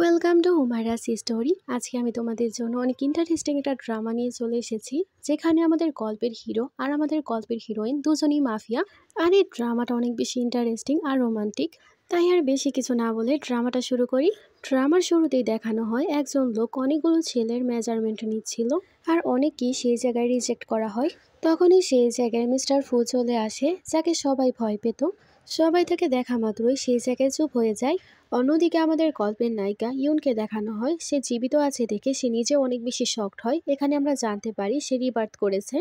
Welcome to হুমায়রাস story. আজকে আমি তোমাদের জন্য অনেক ইন্টারেস্টিং একটা ড্রামা নিয়ে চলে এসেছি, যেখানে আমাদের গল্পের হিরো আর আমাদের গল্পের হিরোইন দুজনই মাফিয়া। আর এই ড্রামাটা অনেক বেশি ইন্টারেস্টিং আর রোমান্টিক। তাই আর বেশি কিছু না বলে ড্রামাটা শুরু করি। ড্রামার শুরুতেই দেখানো হয় একজন লোক অনেকগুলো ছেলের মেজারমেন্ট নিচ্ছিল, আর অনেককেই সেই জায়গায় রিজেক্ট করা হয়। তখনই সেই জায়গায় মিস্টার ফু চলে আসে, যাকে সবাই ভয় পেত। সবাই তাকে দেখা মাত্রই সেই জায়গায় চুপ হয়ে যায়। অন্যদিকে আমাদের গল্পের নায়িকা ইউনকে দেখানো হয়, সে জীবিত আছে দেখে সে নিজে অনেক বেশি শকড হয়। এখানে আমরা জানতে পারি সে রিবার্থ করেছে,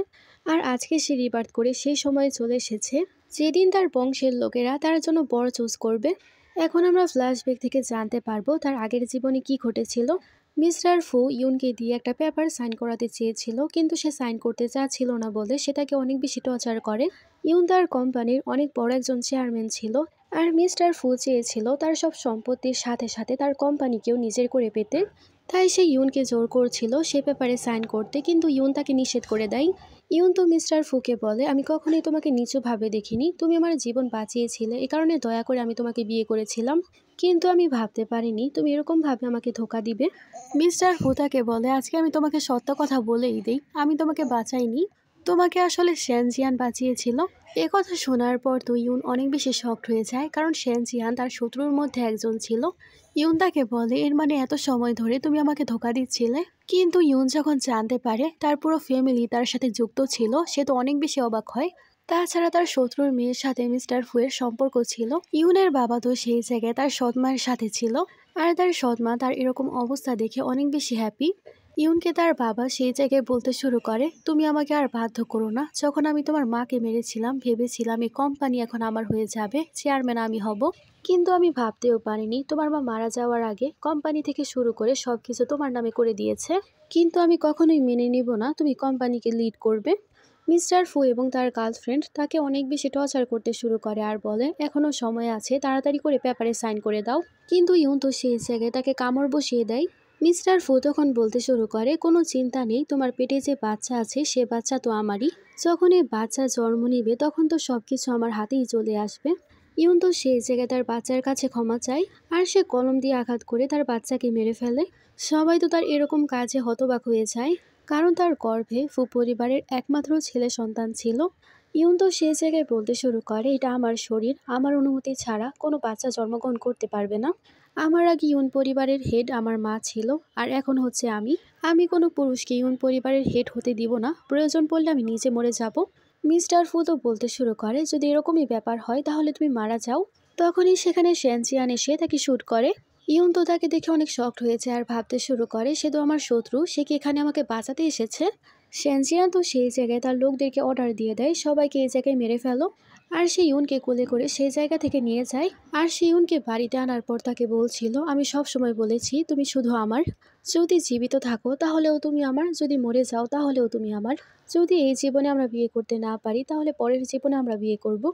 আর আজকে সে রিবার্থ করে সেই সময়ে চলে এসেছে যেদিন তার বংশের লোকেরা তার জন্য বড় চুজ করবে। এখন আমরা ফ্ল্যাশব্যাক থেকে জানতে পারবো তার আগের জীবনে কি ঘটেছিল। মিস্টার ফু ইউনকে দিয়ে একটা পেপার সাইন করাতে চেয়েছিল, কিন্তু সে সাইন করতে চাচ্ছিল না বলে সে তাকে অনেক বেশি টর্চার করে। ইউন তার কোম্পানির অনেক বড় একজন চেয়ারম্যান ছিল, আর মিস্টার ফু চেয়েছিল তার সব সম্পত্তির সাথে সাথে তার কোম্পানিকেও নিজের করে পেতে। তাই সে ইউনকে জোর করছিল সে পেপারে সাইন করতে, কিন্তু ইউন তাকে নিষেধ করে দেয়। ইউন তো মিস্টার ফুকে বলে, আমি কখনোই তোমাকে নিচুভাবে দেখিনি, তুমি আমার জীবন বাঁচিয়েছিলে, এ কারণে দয়া করে আমি তোমাকে বিয়ে করেছিলাম, কিন্তু আমি ভাবতে পারিনি তুমি এরকমভাবে আমাকে ধোকা দিবে। মিস্টার ফু তাকে বলে, আজকে আমি তোমাকে সত্য কথা বলেই দিই, আমি তোমাকে বাঁচাইনি, তোমাকে আসলে শ্যানজিয়ান বাঁচিয়েছিল। এ কথা শোনার পর তো ইউন অনেক বেশি শকড হয়ে যায়, কারণ শ্যানজিয়ান তার শত্রুর মধ্যে একজন ছিল। ইউন তাকে বলে, এর মানে এত সময় ধরে তুমি আমাকে ধোকা দিচ্ছিলে। কিন্তু ইউন যখন জানতে পারে তার পুরো ফ্যামিলি তার সাথে যুক্ত ছিল, সে তো অনেক বেশি অবাক হয়। তাছাড়া তার শত্রুর মেয়ের সাথে মিস্টার ফুয়ের সম্পর্ক ছিল। ইউনের বাবা তো সেই জায়গায় তার সৎমায়ের সাথে ছিল, আর তার সৎমা তার এরকম অবস্থা দেখে অনেক বেশি হ্যাপি। ইউনকে তার বাবা সেই জায়গায় বলতে শুরু করে, তুমি আমাকে আর বাধ্য করো না, যখন আমি তোমার মাকে মেরেছিলাম ভেবেছিলাম এই কোম্পানি এখন আমার হয়ে যাবে, চেয়ারম্যান আমি হব, কিন্তু আমি ভাবতেও পারিনি তোমার মা মারা যাওয়ার আগে কোম্পানি থেকে শুরু করে সবকিছু তোমার নামে করে দিয়েছে, কিন্তু আমি কখনোই মেনে নিব না তুমি কোম্পানিকে লিড করবে। মিস্টার ফু এবং তার গার্লফ্রেন্ড তাকে অনেক বেশি টর্চার করতে শুরু করে আর বলে, এখনো সময় আছে, তাড়াতাড়ি করে পেপারে সাইন করে দাও। কিন্তু ইউন তো সেই জায়গায় তাকে কামড় বসিয়ে দেয়। মিস্টার ফু তখন বলতে শুরু করে, কোনো চিন্তা নেই, তোমার পেটে যে বাচ্চা আছে সে বাচ্চা তো আমারই, যখন এই বাচ্চা জন্ম নিবে তখন তো সবকিছু আমার হাতেই চলে আসবে। ইউন তো সেই জায়গায় তার বাচ্চার কাছে ক্ষমা চায়, আর সে কলম দিয়ে আঘাত করে তার বাচ্চাকে মেরে ফেলে। সবাই তো তার এরকম কাজে হতবাক হয়ে যায়, কারণ তার গর্ভে ফু পরিবারের একমাত্র ছেলে সন্তান ছিল। ইউন তো সেই জায়গায় বলতে শুরু করে, এটা আমার শরীর, আমার অনুমতি ছাড়া কোনো বাচ্চা জন্মগ্রহণ করতে পারবে না। আমার আগে ইউন পরিবারের হেড আমার মা ছিল, আর এখন হচ্ছে আমি কোনো পুরুষকে ইউন পরিবারের হেড হতে দিব না, প্রয়োজন পড়লে আমি নিজে মরে যাব। মিস্টার ফু তো বলতে শুরু করে, যদি এরকমই ব্যাপার হয় তাহলে তুমি মারা যাও। তখনই সেখানে শ্যানজিয়ান এসে তাকে শ্যুট করে। ইউন তো তাকে দেখে অনেক শকড হয়েছে আর ভাবতে শুরু করে, সে তো আমার শত্রু, সে কি এখানে আমাকে বাঁচাতে এসেছে। শ্যানজিয়ান তো সেই জায়গায় তার লোকদেরকে অর্ডার দিয়ে দেয়, সবাইকে এই জায়গায় মেরে ফেলো। আর সে ইউনকে কোলে করে সেই জায়গা থেকে নিয়ে যায়। আর সে ইউনকে বাড়িতে আনার পর তাকে বলছিল, আমি সব সময় বলেছি তুমি শুধু আমার, যদি জীবিত থাকো তাহলেও তুমি আমার, যদি মরে যাও তাহলেও তুমি আমার, যদি এই জীবনে আমরা বিয়ে করতে না পারি তাহলে পরের জীবনে আমরা বিয়ে করব,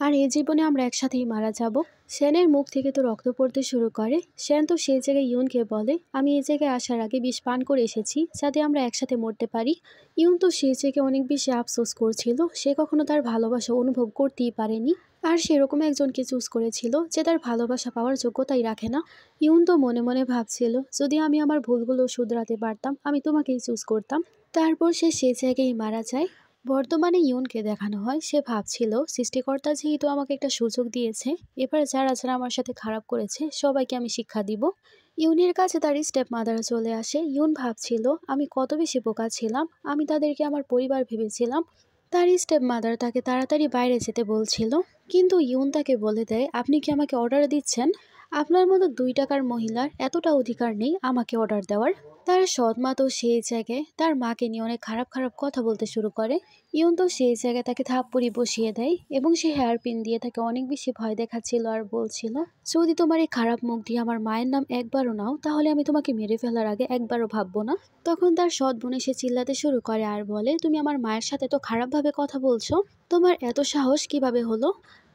আর এই জীবনে আমরা একসাথেই মারা যাব। শ্যানের মুখ থেকে তো রক্ত পড়তে শুরু করে। শ্যান তো সেই জায়গায় ইউনকে বলে, আমি এই জায়গায় আসার আগে বিষ পান করে এসেছি যাতে আমরা একসাথে মরতে পারি। ইউন তো সেই জায়গায় অনেক বেশি আফসোস করছিল, সে কখনো তার ভালোবাসা অনুভব করতেই পারেনি, আর সেরকম একজনকে চুজ করেছিল যে তার ভালোবাসা পাওয়ার যোগ্যতাই রাখে না। ইউন তো মনে মনে ভাবছিল, যদি আমি আমার ভুলগুলো শুধরাতে পারতাম আমি তোমাকেই চুজ করতাম। তারপর সে সেই জায়গায় মারা যায়। বর্তমানে ইউনকে দেখানো হয়, সে ভাবছিল সৃষ্টিকর্তা যেহেতু আমাকে একটা সুযোগ দিয়েছে, এবার যারা যারা আমার সাথে খারাপ করেছে সবাইকে আমি শিক্ষা দিব। ইউনের কাছে তার স্টেপ মাদার চলে আসে। ইউন ভাবছিল, আমি কত বেশি বোকা ছিলাম, আমি তাদেরকে আমার পরিবার ভেবেছিলাম। তার স্টেপ মাদার তাকে তাড়াতাড়ি বাইরে যেতে বলছিল, কিন্তু ইউন তাকে বলে দেয়, আপনি কি আমাকে অর্ডার দিচ্ছেন? আপনার মতো 2 টাকার মহিলার এতটা অধিকার নেই আমাকে অর্ডার দেওয়ার। তার সৎ মা তো সেই জায়গায় তার মাকে নিয়ে অনেক খারাপ খারাপ কথা বলতে শুরু করে। ইউন তো সেই জায়গায় তাকে থাপ্পড়ি বসিয়ে দেয়, এবং সে হেয়ার পিন দিয়ে তাকে অনেক বেশি ভয় দেখাচ্ছিল আর বলছিল, যদি তোমার এই খারাপ মুখ দিয়ে আমার মায়ের নাম একবারও নাও তাহলে আমি তোমাকে মেরে ফেলার আগে একবারও ভাববো না। তখন তার সৎ বোন এসে চিল্লাতে শুরু করে আর বলে, তুমি আমার মায়ের সাথে তো খারাপভাবে কথা বলছো, তোমার এত সাহস কিভাবে হলো?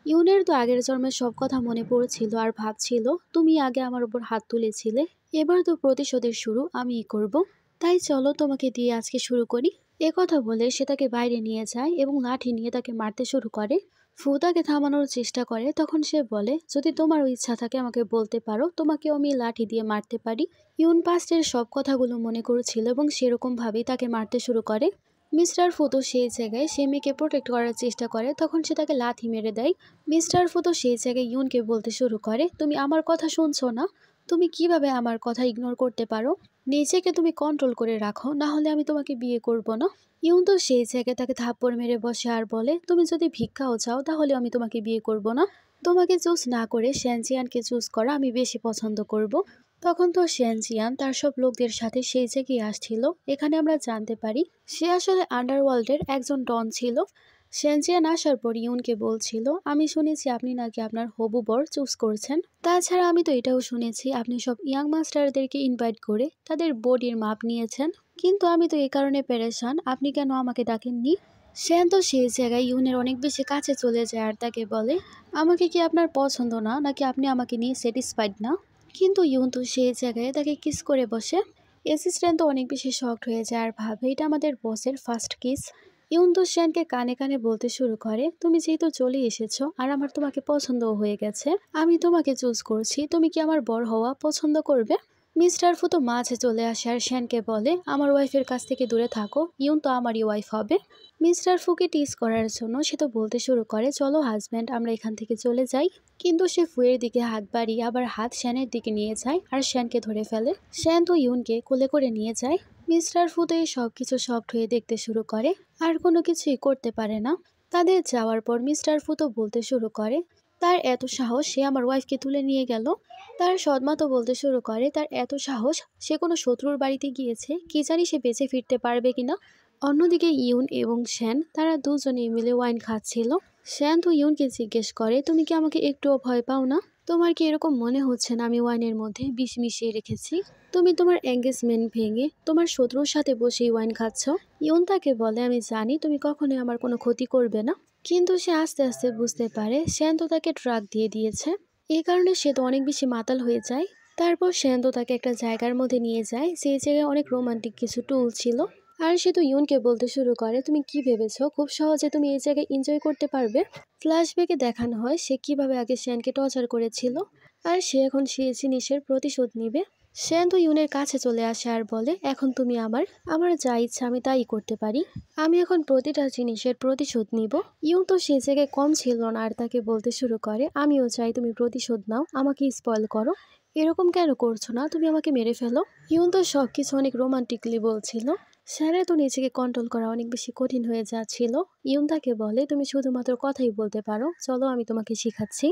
ইউনের তো আগের জন্মের সব কথা মনে পড়ছিল আর ভাবছিল, তুমি আগে আমার উপর হাত তুলেছিলে, এবার তো প্রতিশোধের শুরু আমিই করব, তাই চলো তোমাকে দিয়ে আজকে শুরু করি। কথা বলে সে তাকে বাইরে নিয়ে যায় এবং লাঠি নিয়ে তাকে মারতে শুরু করে। ফু তাকে থামানোর চেষ্টা করে, তখন সে বলে যদি তোমারও ইচ্ছা থাকে আমাকে বলতে পারো, তোমাকেও আমি লাঠি দিয়ে মারতে পারি। ইউন পাস্টের সব কথাগুলো মনে করছিল এবং সেরকম ভাবেই তাকে মারতে শুরু করে। মিস্টার ফুতো সেই জায়গায় সে মেয়েকে প্রোটেক্ট করার চেষ্টা করে, তখন সে তাকে লাথি মেরে দেয়। মিস্টার ফুতো সেই জায়গায় ইউনকে বলতে শুরু করে, তুমি আমার কথা শুনছো না? তুমি কিভাবে আমার কথা ইগনোর করতে পারো? নিজেকে তুমি কন্ট্রোল করে রাখো, না হলে আমি তোমাকে বিয়ে করব না। ইউন তো সেই জায়গায় তাকে থাপ্পড় মেরে বসে আর বলে, তুমি যদি ভিক্ষাও চাও তাহলে আমি তোমাকে বিয়ে করব না। তোমাকে চুজ না করে শ্যানচিয়ানকে চুজ করা আমি বেশি পছন্দ করব। তখন তো শ্যানচিয়ান তার সব লোকদের সাথে সেই জায়গায় আসছিল। এখানে আমরা জানতে পারি সে আসলে আন্ডারওয়ার্ল্ডের একজন ডন ছিল। শ্যানচিয়ান আসার পর ইউনকে বলছিল, আমি শুনেছি আপনি নাকি আপনার হবু বর চুজ করছেন। তাছাড়া আমি তো এটাও শুনেছি আপনি সব ইয়াং মাস্টারদেরকে ইনভাইট করে তাদের বডির মাপ নিয়েছেন। কিন্তু আমি তো এই কারণে পেরেশান, আপনি কেন আমাকে ডাকেননি? শ্যান তো সেই জায়গায় ইউনের অনেক বেশি কাছে চলে যায় আর তাকে বলে, আমাকে কি আপনার পছন্দ না, নাকি আপনি আমাকে নিয়ে স্যাটিসফাইড না? কিন্তু ইউন তো সেই জায়গায় তাকে কিস করে বসে। অ্যাসিস্ট্যান্ট তো অনেক বেশি শকড হয়ে যায় আর ভাবে এটা আমাদের বসের ফার্স্ট কিস। ইউন তো শ্যানকে কানে কানে বলতে শুরু করে, তুমি যেহেতু চলে এসেছো আর আমার তোমাকে পছন্দও হয়ে গেছে, আমি তোমাকে চুজ করছি, তুমি কি আমার বর হওয়া পছন্দ করবে? মিস্টার ফু তো মাঝে চলে আসে আর শ্যানকে বলে, আমার ওয়াইফের কাছ থেকে দূরে থাকো, ইউন তো আমারই ওয়াইফ হবে। মিস্টার ফুকে টিজ করার জন্য সে তো বলতে শুরু করে, চলো হাজব্যান্ড আমরা এখান থেকে চলে যাই। কিন্তু সে ফুয়ের দিকে হাত বাড়িয়ে আবার হাত শ্যানের দিকে নিয়ে যায় আর শ্যানকে ধরে ফেলে। শ্যান তো ইউনকে কোলে করে নিয়ে যায়। মিস্টার ফু তো এই সব কিছু শকড হয়ে দেখতে শুরু করে আর কোনো কিছুই করতে পারে না। তাদের যাওয়ার পর মিস্টার ফু তো বলতে শুরু করে, তার এত সাহস সে আমার ওয়াইফকে তুলে নিয়ে গেল। তার সৎমা তো বলতে শুরু করে, তার এত সাহস সে কোনো শত্রুর বাড়িতে গিয়েছে, কি জানি সে বেঁচে ফিরতে পারবে কিনা। অন্যদিকে ইউন এবং শ্যান তারা দুজনেই মিলে ওয়াইন খাচ্ছিল। শ্যান তো ইউনকে জিজ্ঞেস করে, তুমি কি আমাকে একটুও ভয় পাও না? তোমার কি এরকম মনে হচ্ছে না আমি ওয়াইনের মধ্যে বিষ মিশিয়ে রেখেছি? তুমি তোমার এঙ্গেজমেন্ট ভেঙে তোমার শত্রুর সাথে বসেই ওয়াইন খাচ্ছ। ইউন তাকে বলে, আমি জানি তুমি কখনোই আমার কোনো ক্ষতি করবে না। কিন্তু সে আস্তে আস্তে বুঝতে পারে শ্যান তো তাকে ট্রাক দিয়ে দিয়েছে। এই কারণে সে তো অনেক বেশি মাতাল হয়ে যায়। তারপর শ্যান তো তাকে একটা জায়গার মধ্যে নিয়ে যায়, সেই জায়গায় অনেক রোমান্টিক কিছু টুল ছিল। আর সে তো ইউনকে বলতে শুরু করে, তুমি কি ভেবেছো খুব সহজে তুমি এই জায়গায় এনজয় করতে পারবে? ফ্ল্যাশব্যাকে দেখানো হয় সে কিভাবে আগে শ্যানকে টর্চার করেছিল আর সে এখন সেই জিনিসের প্রতিশোধ নিবে। শ্যান তো ইউনের কাছে চলে আসে আর বলে, এখন তুমি আমার যা ইচ্ছা আমি তাই করতে পারি। আমি এখন প্রতিটা জিনিসের প্রতিশোধ নিব। ইউন তো সেই জায়গায় কম ছিল না আর তাকে বলতে শুরু করে, আমিও চাই তুমি প্রতিশোধ নাও, আমাকে স্পয়েল করো। এরকম কেন করছো না, তুমি আমাকে মেরে ফেলো। ইউন তো সবকিছু অনেক রোমান্টিকলি বলছিল। শ্যানের তো নিজেকে কন্ট্রোল করা অনেক বেশি কঠিন হয়ে যাচ্ছিল। ইউন তাকে বলে, তুমি শুধুমাত্র কথাই বলতে পারো, চলো আমি তোমাকে শিখাচ্ছি।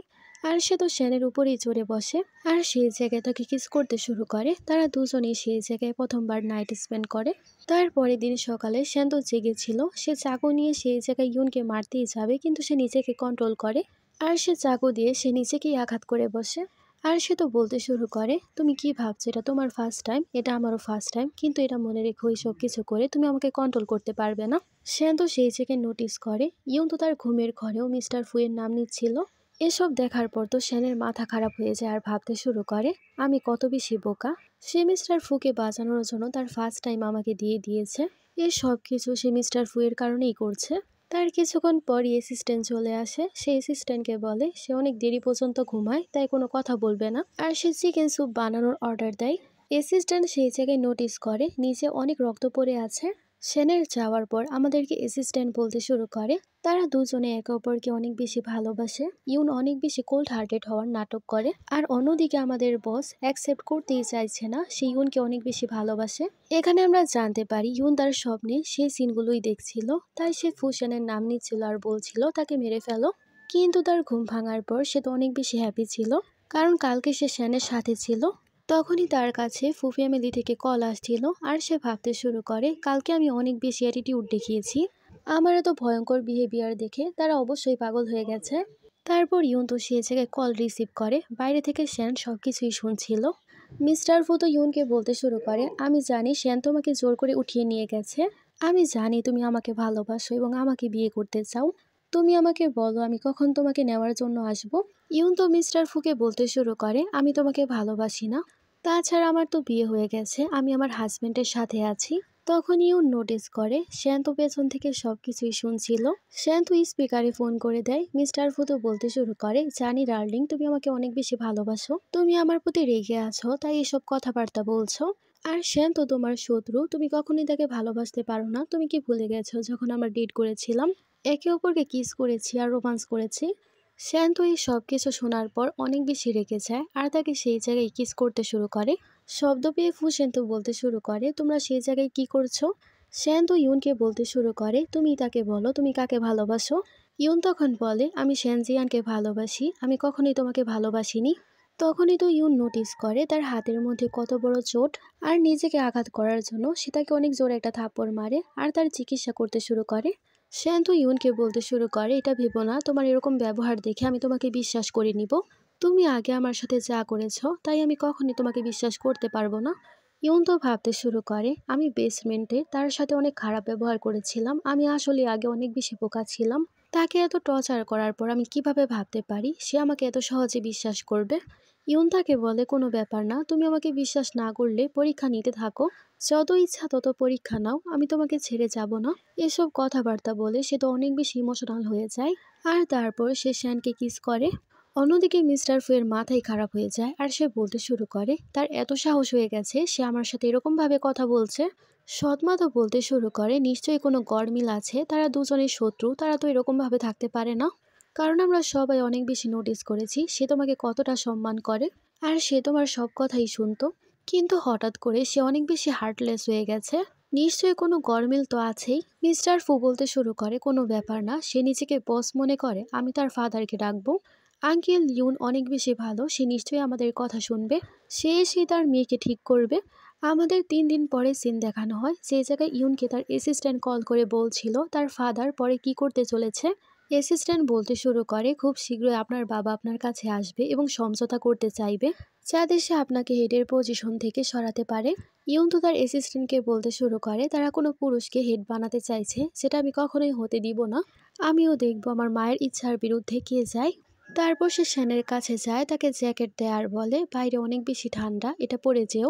আর সে তো শ্যানের উপরেই চড়ে বসে আর সেই জায়গায় তাকে কিস করতে শুরু করে। তারা দুজনেই সেই জায়গায় প্রথমবার নাইট স্পেন্ড করে। তারপরের দিন সকালে শ্যান তো জেগেছিল, সে চাকু নিয়ে সেই জায়গায় ইউনকে মারতেই যাবে, কিন্তু সে নিজেকে কন্ট্রোল করে আর সে চাকু দিয়ে সে নিজেকেই আঘাত করে বসে। আর সে তো বলতে শুরু করে, তুমি কি ভাবছো এটা তোমার ফার্স্ট টাইম, এটা আমারও ফার্স্ট টাইম, কিন্তু এটা মনে রেখো সব কিছু করে তুমি আমাকে কন্ট্রোল করতে পারবে না। শ্যান তো সেই জায়গায় নোটিস করে ইউন তো তার ঘুমের ঘরেও মিস্টার ফুয়ের নাম নিচ্ছিল। এসব দেখার পর তো শ্যানের মাথা খারাপ হয়ে যায় আর ভাবতে শুরু করে, আমি কত বেশি বোকা। সে মিস্টার ফুকে বাঁচানোর জন্য তার ফার্স্ট টাইম আমাকে দিয়ে দিয়েছে। এই সব কিছু সে মিস্টার ফুয়ের কারণেই করছে। তার কিছুক্ষণ পরই অ্যাসিস্ট্যান্ট চলে আসে। সে অ্যাসিস্ট্যান্টকে বলে সে অনেক দেরি পর্যন্ত ঘুমায়, তাই কোনো কথা বলবে না। আর সে চিকেন স্যুপ বানানোর অর্ডার দেয়। অ্যাসিস্ট্যান্ট সেই জায়গায় নোটিস করে নিচে অনেক রক্ত পড়ে আছে। শ্যানের যাওয়ার পর আমাদেরকে অ্যাসিস্ট্যান্ট বলতে শুরু করে, তারা দুজনে একে অপরকে অনেক বেশি ভালোবাসে। ইউন অনেক বেশি কোল্ড হার্টেড হওয়ার নাটক করে আর অন্যদিকে আমাদের বস অ্যাকসেপ্ট করতেই চাইছে না সে ইউনকে অনেক বেশি ভালোবাসে। এখানে আমরা জানতে পারি ইউন তার স্বপ্নে সেই সিনগুলোই দেখছিল, তাই সে ফুশনের নাম নিচ্ছিল আর বলছিল তাকে মেরে ফেলো। কিন্তু তার ঘুম ভাঙার পর সে তো অনেক বেশি হ্যাপি ছিল, কারণ কালকে সে শ্যানের সাথে ছিল। তখনই তার কাছে ফু ফ্যামিলি থেকে কল আসছিল আর সে ভাবতে শুরু করে, কালকে আমি অনেক বেশি অ্যাটিটিউড দেখিয়েছি, আমার এত ভয়ঙ্কর বিহেভিয়ার দেখে তারা অবশ্যই পাগল হয়ে গেছে। তারপর ইউন তো সে জায়গায় কল রিসিভ করে, বাইরে থেকে শ্যান সব কিছুই শুনছিল। মিস্টার ফু তো ইউনকে বলতে শুরু করে, আমি জানি শ্যান তোমাকে জোর করে উঠিয়ে নিয়ে গেছে, আমি জানি তুমি আমাকে ভালোবাসো এবং আমাকে বিয়ে করতে চাও, তুমি আমাকে বলো আমি কখন তোমাকে নেওয়ার জন্য আসব। ইউন তো মিস্টার ফুকে বলতে শুরু করে, আমি তোমাকে ভালোবাসি না, তাছাড়া আমার তো বিয়ে হয়ে গেছে, আমি আমার হাজবেন্ডের সাথে আছি, তখন ইউন নোটিস করে শ্যান্ত পেছন থেকে সবকিছুই শুনছিল। শ্যান্ত স্পিকারে ফোন করে দেয়। মিস্টার ফুতো বলতে শুরু করে, জানি ডার্লিং, তুমি আমাকে অনেক বেশি ভালোবাসো, তুমি আমার প্রতি রেগে আছো, তাই এসব কথাবার্তা বলছো। আর শ্যান্ত তোমার শত্রু, তুমি কখনই তাকে ভালোবাসতে পারো না। তুমি কি ভুলে গেছো যখন আমরা ডেট করেছিলাম, একে অপরকে কিস করেছি আর রোমান্স করেছি? শ্যান্ত এই সব কিছু শোনার পর অনেক বেশি রেগে যায় আর তাকে সেই জায়গায় কিস করতে শুরু করে। শব্দ পেয়ে ফুসেন্ত বলতে শুরু করে, তোমরা সেই জায়গায় কি করছো? শ্যান্ত ইউনকে বলতে শুরু করে, তুমি তাকে বলো তুমি কাকে ভালোবাসো। ইউন তখন বলে, আমি শ্যানজিয়ানকে ভালোবাসি, আমি কখনোই তোমাকে ভালোবাসিনি। তখনই তো ইউন নোটিস করে তার হাতের মধ্যে কত বড় চোট। আর নিজেকে আঘাত করার জন্য সে তাকে অনেক জোরে একটা থাপ্পড় মারে আর তার চিকিৎসা করতে শুরু করে। শ্যান্ত ইউনকে বলতে শুরু করে, এটা ভেবো না, তোমার এরকম ব্যবহার দেখে আমি তোমাকে বিশ্বাস করে নিব। তুমি আগে আমার সাথে যা করেছো তাই আমি কখনই তোমাকে বিশ্বাস করতে পারবো না। ইউন তো ভাবতে শুরু করে, আমি বেসমেন্টে তার সাথে অনেক খারাপ ব্যবহার করেছিলাম, আমি আসলে আগে অনেক বেশি বোকা ছিলাম। তাকে এত টর্চার করার পর আমি কিভাবে ভাবতে পারি সে আমাকে এত সহজে বিশ্বাস করবে। ইউন তাকে বলে, কোনো ব্যাপার না, তুমি আমাকে বিশ্বাস না করলে পরীক্ষা নিতে থাকো, যত ইচ্ছা তত পরীক্ষা নাও, আমি তোমাকে ছেড়ে যাব না। এসব কথাবার্তা বলে সে তো অনেক বেশি ইমোশনাল হয়ে যায়। আর তারপর সে শ্যানকে কিস করে। অন্যদিকে মিস্টার ফুয়ের মাথায় খারাপ হয়ে যায় আর সে বলতে শুরু করে, তার এত সাহস হয়ে গেছে, সে আমার সাথে এরকম ভাবে কথা বলছে। সৎমা তো বলতে শুরু করে, নিশ্চয়ই কোনো গরমিল আছে, তারা দুজনের শত্রু, তারা তো এরকম ভাবে থাকতে পারে না, কারণ আমরা সবাই অনেক বেশি নোটিস করেছি সে তোমাকে কতটা সম্মান করে আর সে তোমার সব কথাই শুনতো। কিন্তু হঠাৎ করে সে অনেক বেশি হার্টলেস হয়ে গেছে, নিশ্চয়ই কোনো গরমিল তো আছেই। মিস্টার ফু বলতে শুরু করে, কোনো ব্যাপার না, সে নিজেকে বস মনে করে, আমি তার ফাদারকে ডাকবো। আঙ্কেল ইউন অনেক বেশি ভালো, সে নিশ্চয়ই আমাদের কথা শুনবে, সে এসে তার মেয়েকে ঠিক করবে। আমাদের 3 দিন পরে সিন দেখানো হয় যে জায়গায় ইউনকে তার অ্যাসিস্ট্যান্ট কল করে বলছিল তার ফাদার পরে কি করতে চলেছে। অ্যাসিস্ট্যান্ট বলতে শুরু করে, খুব শীঘ্রই আপনার বাবা আপনার কাছে আসবে এবং সমঝোতা করতে চাইবে, যাতে সে আপনাকে হেডের পজিশন থেকে সরাতে পারে। ইউন তো তার অ্যাসিস্ট্যান্টকে বলতে শুরু করে, তারা কোনো পুরুষকে হেড বানাতে চাইছে, যেটা আমি কখনোই হতে দিব না, আমিও দেখব আমার মায়ের ইচ্ছার বিরুদ্ধে কে যায়। তারপর সে শ্যানের কাছে যায়, তাকে জ্যাকেট দেয় আর বলে, বাইরে অনেক বেশি ঠান্ডা, এটা পরে যেও।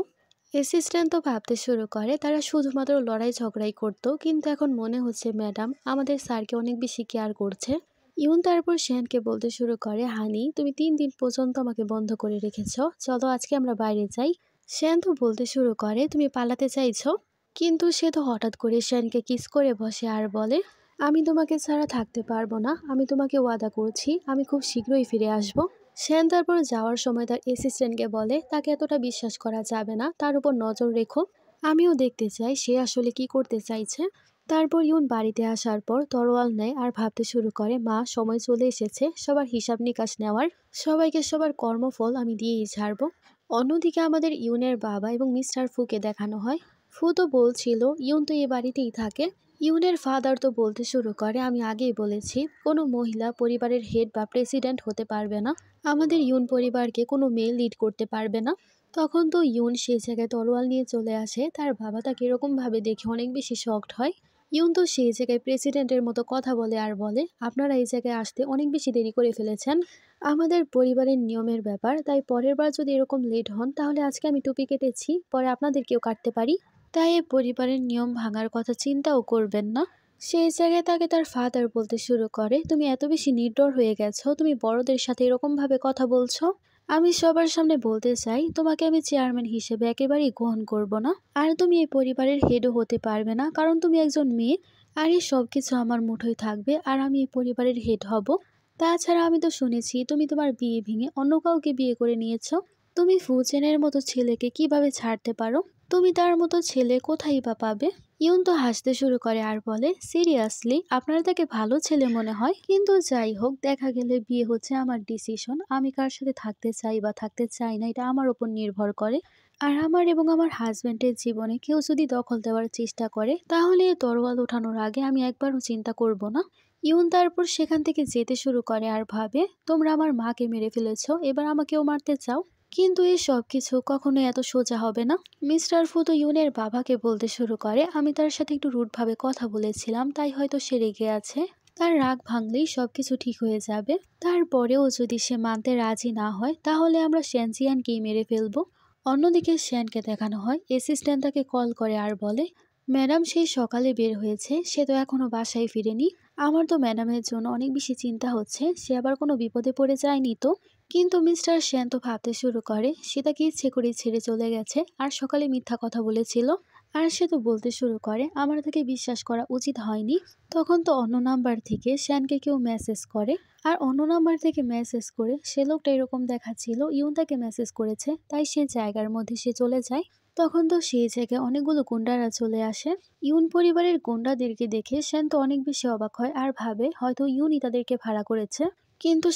অ্যাসিস্ট্যান্ট তো ভাবতে শুরু করে তারা শুধুমাত্র লড়াই ঝগড়াই করতো, কিন্তু এখন মনে হচ্ছে ম্যাডাম আমাদের স্যারকে অনেক বেশি কেয়ার করছে। ইউন তারপর শ্যানকে বলতে শুরু করে, হানি তুমি 3 দিন পর্যন্ত আমাকে বন্ধ করে রেখেছো, চলো আজকে আমরা বাইরে যাই। শ্যান তো বলতে শুরু করে, তুমি পালাতে চাইছো? কিন্তু সে তো হঠাৎ করে শ্যানকে কিস করে বসে আর বলে, আমি তোমাকে ছাড়া থাকতে পারবো না, আমি তোমাকে ওয়াদা করছি আমি খুব শীঘ্রই ফিরে আসব। শ্যান তারপর যাওয়ার সময় তার অ্যাসিস্ট্যান্টকে বলে, তাকে এতটা বিশ্বাস করা যাবে না, তার উপর নজর রেখো, আমিও দেখতে চাই সে আসলে কি করতে চাইছে। তারপর ইউন বাড়িতে আসার পর তরোয়াল নেয় আর ভাবতে শুরু করে, মা সময় চলে এসেছে সবার হিসাব নিকাশ নেওয়ার, সবাইকে সবার কর্মফল আমি দিয়েই ছাড়বো। অন্যদিকে আমাদের ইউনের বাবা এবং মিস্টার ফুকে দেখানো হয়। ফু তো বলছিল ইউন তো এ বাড়িতেই থাকে। ইউনের ফাদার তো বলতে শুরু করে, আমি আগেই বলেছি কোনো মহিলা পরিবারের হেড বা প্রেসিডেন্ট হতে পারবে না, আমাদের ইউন পরিবারকে কোনো মেয়ে লিড করতে পারবে না। তখন তো ইউন সেই জায়গায় তরোয়াল নিয়ে চলে আসে, তার বাবা তাকে এরকম ভাবে দেখে অনেক বেশি শকড হয়। ইউন তো সেই জায়গায় প্রেসিডেন্টের মতো কথা বলে আর বলে, আপনারা এই জায়গায় আসতে অনেক বেশি দেরি করে ফেলেছেন, আমাদের পরিবারের নিয়মের ব্যাপার, তাই পরের বার যদি এরকম লেট হন তাহলে আজকে আমি টুপি কেটেছি, পরে আপনাদেরকেও কাটতে পারি, তাই এই পরিবারের নিয়ম ভাঙার কথা চিন্তাও করবেন না। সেই জায়গায় তাকে তার ফাদার বলতে শুরু করে, তুমি এত বেশি নির্ডর হয়ে গেছো, তুমি বড়দের সাথে এরকম ভাবে কথা বলছো। আমি সবার সামনে বলতে চাই তোমাকে আমি চেয়ারম্যান হিসেবে একেবারেই গ্রহণ করব না, আর তুমি এই পরিবারের হেডও হতে পারবে না, কারণ তুমি একজন মেয়ে, আর এই সব কিছু আমার মুঠোয় থাকবে আর আমি এই পরিবারের হেড হব। তাছাড়া আমি তো শুনেছি তুমি তোমার বিয়ে ভেঙে অন্য কাউকে বিয়ে করে নিয়েছো, তুমি ফুচেনের মতো ছেলেকে কিভাবে ছাড়তে পারো, তুমি তার মতো ছেলে কোথায় বা পাবে। ইউন তো হাসতে শুরু করে আর বলে, সিরিয়াসলি আপনার তাকে ভালো ছেলে মনে হয়, কিন্তু যাই হোক, দেখা গেলে বিয়ে হচ্ছে আমার ডিসিশন, আমি কার সাথে থাকতে চাই বা থাকতে চাই না এটা আমার উপর নির্ভর করে, আর আমার এবং আমার হাজব্যান্ডের জীবনে কেউ যদি দখল দেওয়ার চেষ্টা করে তাহলে এ তরোয়াল ওঠানোর আগে আমি একবারও চিন্তা করব না। ইউন তারপর সেখান থেকে যেতে শুরু করে আর ভাবে, তোমরা আমার মাকে মেরে ফেলেছো, এবার আমাকেও মারতে চাও, কিন্তু এই সব কিছু কখনো এত সোজা হবে না। মিস্টার ফু তো ইউনের বাবাকে বলতে শুরু করে, আমি তার সাথে একটু রুডভাবে কথা বলেছিলাম, তাই হয়তো সে রেগে আছে, তার রাগ ভাঙলেই সবকিছু ঠিক হয়ে যাবে, তারপরেও যদি সে মানতে রাজি না হয় তাহলে আমরা শ্যানজিয়ানকেই মেরে ফেলবো। অন্যদিকে শ্যানকে দেখানো হয়, অ্যাসিস্ট্যান্ট তাকে কল করে আর বলে, ম্যাডাম সেই সকালে বের হয়েছে, সে তো এখনো বাসায় ফিরেনি। আমার তো ম্যাডামের জন্য অনেক বেশি চিন্তা হচ্ছে, সে আবার কোনো বিপদে পড়ে যায়নি তো। কিন্তু মিস্টার সেন তো ভাবতে শুরু করে সে তাকে ইচ্ছে করে ছেড়ে চলে গেছে আর সকালে মিথ্যা কথা বলেছিল। আর সে তো বলতে শুরু করে আমার তাকে বিশ্বাস করা উচিত হয়নি। তখন তো অন্য নাম্বার থেকে শ্যানকে কেউ মেসেজ করে, আর অন্য নাম্বার থেকে মেসেজ করে সে লোকটা এরকম দেখাচ্ছিল ইউন তাকে মেসেজ করেছে, তাই সে জায়গার মধ্যে সে চলে যায়। তখন তো সেই জায়গায় অনেকগুলো গুন্ডারা চলে আসে। ইউন পরিবারের গুন্ডাদেরকে দেখে শ্যান তো অনেক বেশি অবাক হয় আর ভাবে হয়তো ইউনই তাদেরকে ভাড়া করেছে। কিন্তু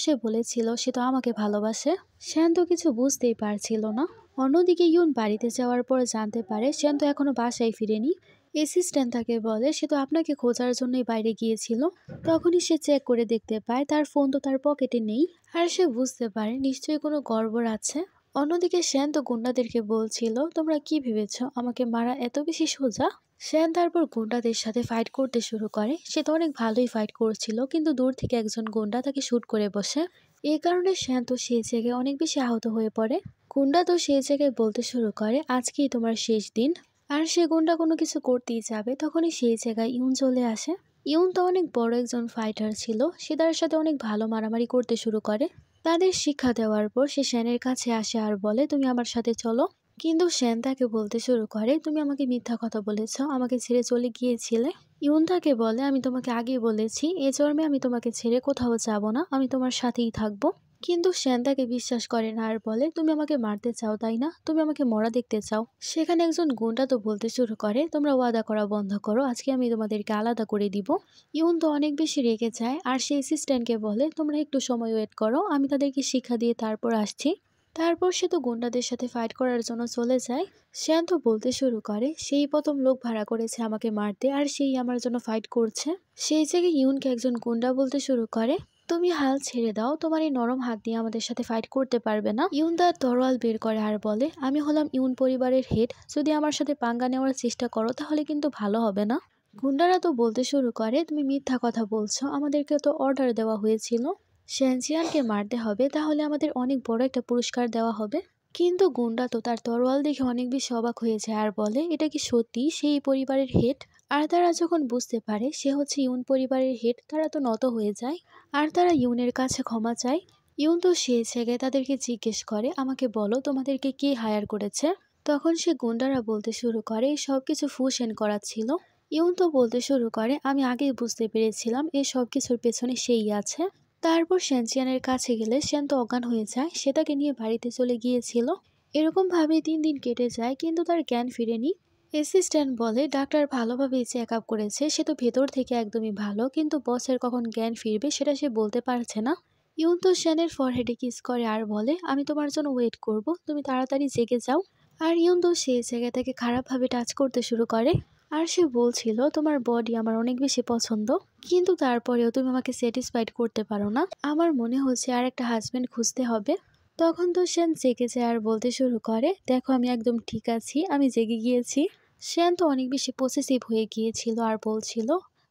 সে বলেছিল সে তো আমাকে ভালোবাসে। শ্যান তো কিছু বুঝতেই পারছিল না। অন্যদিকে ইউন বাড়িতে যাওয়ার পর জানতে পারে শ্যান তো এখনো বাসায় ফিরেনি। অ্যাসিস্ট্যান্ট তাকে বলে সে তো আপনাকে খোঁজার জন্যই বাইরে গিয়েছিল। তখনই সে চেক করে দেখতে পায় তার ফোন তো তার পকেটে নেই। আর সে বুঝতে পারে নিশ্চয়ই কোনো গড়বড় আছে। অন্যদিকে শ্যান তো গুন্ডাদেরকে বলছিল তোমরা কি ভেবেছ আমাকে মারা এত বেশি সোজা। শ্যান তারপর গুন্ডাদের সাথে ফাইট করতে শুরু করে। সে তো অনেক ভালোই ফাইট করছিল, কিন্তু দূর থেকে একজন গুন্ডা তাকে শুট করে বসে। এই কারণে শ্যান তো সেই জায়গায় অনেক বেশি আহত হয়ে পড়ে। গুন্ডা তো সেই জায়গায় বলতে শুরু করে আজকেই তোমার শেষ দিন। আর সে গুন্ডা কোনো কিছু করতেই যাবে, তখনই সেই জায়গায় ইউন চলে আসে। ইউন তো অনেক বড় একজন ফাইটার ছিল, সে তার সাথে অনেক ভালো মারামারি করতে শুরু করে। তাদের শিক্ষা দেওয়ার পর সে শ্যানের কাছে আসে আর বলে তুমি আমার সাথে চলো। কিন্তু শ্যান তাকে বলতে শুরু করে তুমি আমাকে মিথ্যা কথা বলেছ, আমাকে ছেড়ে চলে গিয়েছিলে। ইউন তাকে বলে আমি তোমাকে আগেই বলেছি এ জন্মে আমি তোমাকে ছেড়ে কোথাও যাব না, আমি তোমার সাথেই থাকবো। কিন্তু শ্যান তাকে বিশ্বাস করে না আর বলে তুমি আমাকে মারতে চাও তাই না, তুমি আমাকে মরা দেখতে চাও। সেখানে একজন গুন্ডা তো বলতে শুরু করে তোমরা ওয়াদা করা বন্ধ করো, আজকে আমি তোমাদেরকে আলাদা করে দিব। ইউন তো অনেক বেশি রেগে যায় আর সেই অ্যাসিস্ট্যান্টকে বলে তোমরা একটু সময় ওয়েট করো, আমি তাদেরকে শিক্ষা দিয়ে তারপর আসছি। তারপর সে তো গুন্ডাদের সাথে ফাইট করার জন্য চলে যায়। শ্যান তো বলতে শুরু করে সেই প্রথম লোক ভাড়া করেছে আমাকে মারতে আর সেই আমার জন্য ফাইট করছে। সেই জায়গায় ইউনকে একজন গুন্ডা বলতে শুরু করে তুমি হাল ছেড়ে দাও, তোমার এই নরম হাত দিয়ে আমাদের সাথে ফাইট করতে পারবে না। ইউন তার তরোয়াল বের করে আর বলে আমি হলাম ইউন পরিবারের হেড, যদি আমার সাথে পাঙ্গা নেওয়ার চেষ্টা করো তাহলে কিন্তু ভালো হবে না। গুন্ডারা তো বলতে শুরু করে তুমি মিথ্যা কথা বলছো, আমাদেরকে তো অর্ডার দেওয়া হয়েছিল শ্যানচিয়ানকে মারতে হবে, তাহলে আমাদের অনেক বড় একটা পুরস্কার দেওয়া হবে। কিন্তু গুন্ডা তো তার তরোয়াল দেখে অনেক বেশি অবাক হয়ে যায় আর বলে এটা কি সত্যি সেই পরিবারের হেড। আর তারা যখন বুঝতে পারে সে হচ্ছে ইউন পরিবারের হেড, তারা তো নত হয়ে যায় আর তারা ইউনের কাছে ক্ষমা চায়। ইউন তো সেই জায়গায় তাদেরকে জিজ্ঞেস করে আমাকে বলো তোমাদেরকে কে হায়ার করেছে। তখন সে গুন্ডারা বলতে শুরু করে সব কিছু ফুসেন করাচ্ছিল। ইউন তো বলতে শুরু করে আমি আগেই বুঝতে পেরেছিলাম এই সব কিছুর পেছনে সেই আছে। তারপর শ্যানচিয়ানের কাছে গেলে শ্যান তো অজ্ঞান হয়ে যায়, সে তাকে নিয়ে বাড়িতে চলে গিয়েছিল। এরকম ভাবে 3 দিন কেটে যায় কিন্তু তার জ্ঞান ফিরেনি। অ্যাসিস্ট্যান্ট বলে ডাক্তার ভালোভাবেই চেক আপ করেছে, সে তো ভেতর থেকে একদমই ভালো, কিন্তু বসের কখন জ্ঞান ফিরবে সেটা সে বলতে পারছে না। ইউন তো শ্যানের ফরহেডে কিস করে আর বলে আমি তোমার জন্য ওয়েট করব, তুমি তাড়াতাড়ি জেগে যাও। আর ইউন তো সেই জায়গা থেকে খারাপভাবে টাচ করতে শুরু করে। আর সে বলছিল তোমার বডি আমার অনেক বেশি পছন্দ, কিন্তু তারপরেও তুমি আমাকে স্যাটিসফাইড করতে পারো না, আমার মনে হচ্ছে আর একটা হাজবেন্ড খুঁজতে হবে। তখন তো শ্যান জেগে যায় আর বলতে শুরু করে দেখো আমি একদম ঠিক আছি, আমি জেগে গিয়েছি। শ্যান তো অনেক বেশি পসেসিভ হয়ে গিয়েছিল আর বলছিল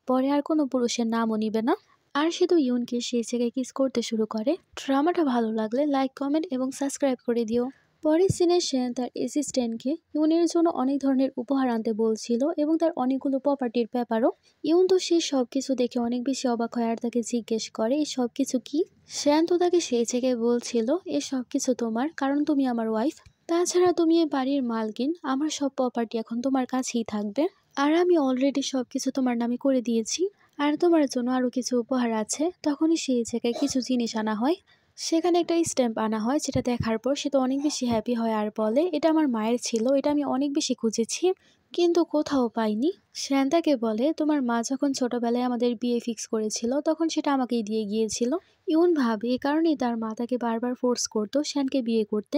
পরে আর কোনো পুরুষের নামও নিবে না। আর সে তো ইউনকে সেই জায়গায় কিস করতে শুরু করে। ড্রামাটা ভালো লাগলে লাইক কমেন্ট এবং সাবস্ক্রাইব করে দিও। পরের সিনে শ্যান তার অ্যাসিস্ট্যান্টকে ইউনের জন্য অনেক ধরনের উপহার আনতে বলছিল এবং তার অনেকগুলো প্রপার্টির ব্যাপারও। ইউন তো সেই সব কিছু দেখে অনেক বেশি অবাক হয় আর তাকে জিজ্ঞেস করে এই সব কিছু কি। শ্যান তো তাকে সেই জায়গায় বলছিল এ সব কিছু তোমার, কারণ তুমি আমার ওয়াইফ। তাছাড়া তুমি এই বাড়ির মালকিন, আমার সব প্রপার্টি এখন তোমার কাছেই থাকবে। আর আমি অলরেডি সবকিছু তোমার নামে করে দিয়েছি। আর তোমার জন্য আরো কিছু উপহার আছে। তখনই সেই জায়গায় কিছু জিনিস আনা হয়। সেখানে একটা স্ট্যাম্প আনা হয়, যেটা দেখার পর সে তো অনেক বেশি হ্যাপি হয় আর বলে এটা আমার মায়ের ছিল, এটা আমি অনেক বেশি খুঁজেছি কিন্তু কোথাও পাইনি। শ্যান তাকে বলে তোমার মা যখন ছোটবেলায় আমাদের বিয়ে ফিক্স করেছিল তখন সেটা আমাকেই দিয়ে গিয়েছিল। ইউন ভাবে এ কারণেই তার মা তাকে বারবার ফোর্স করতো শ্যানকে বিয়ে করতে।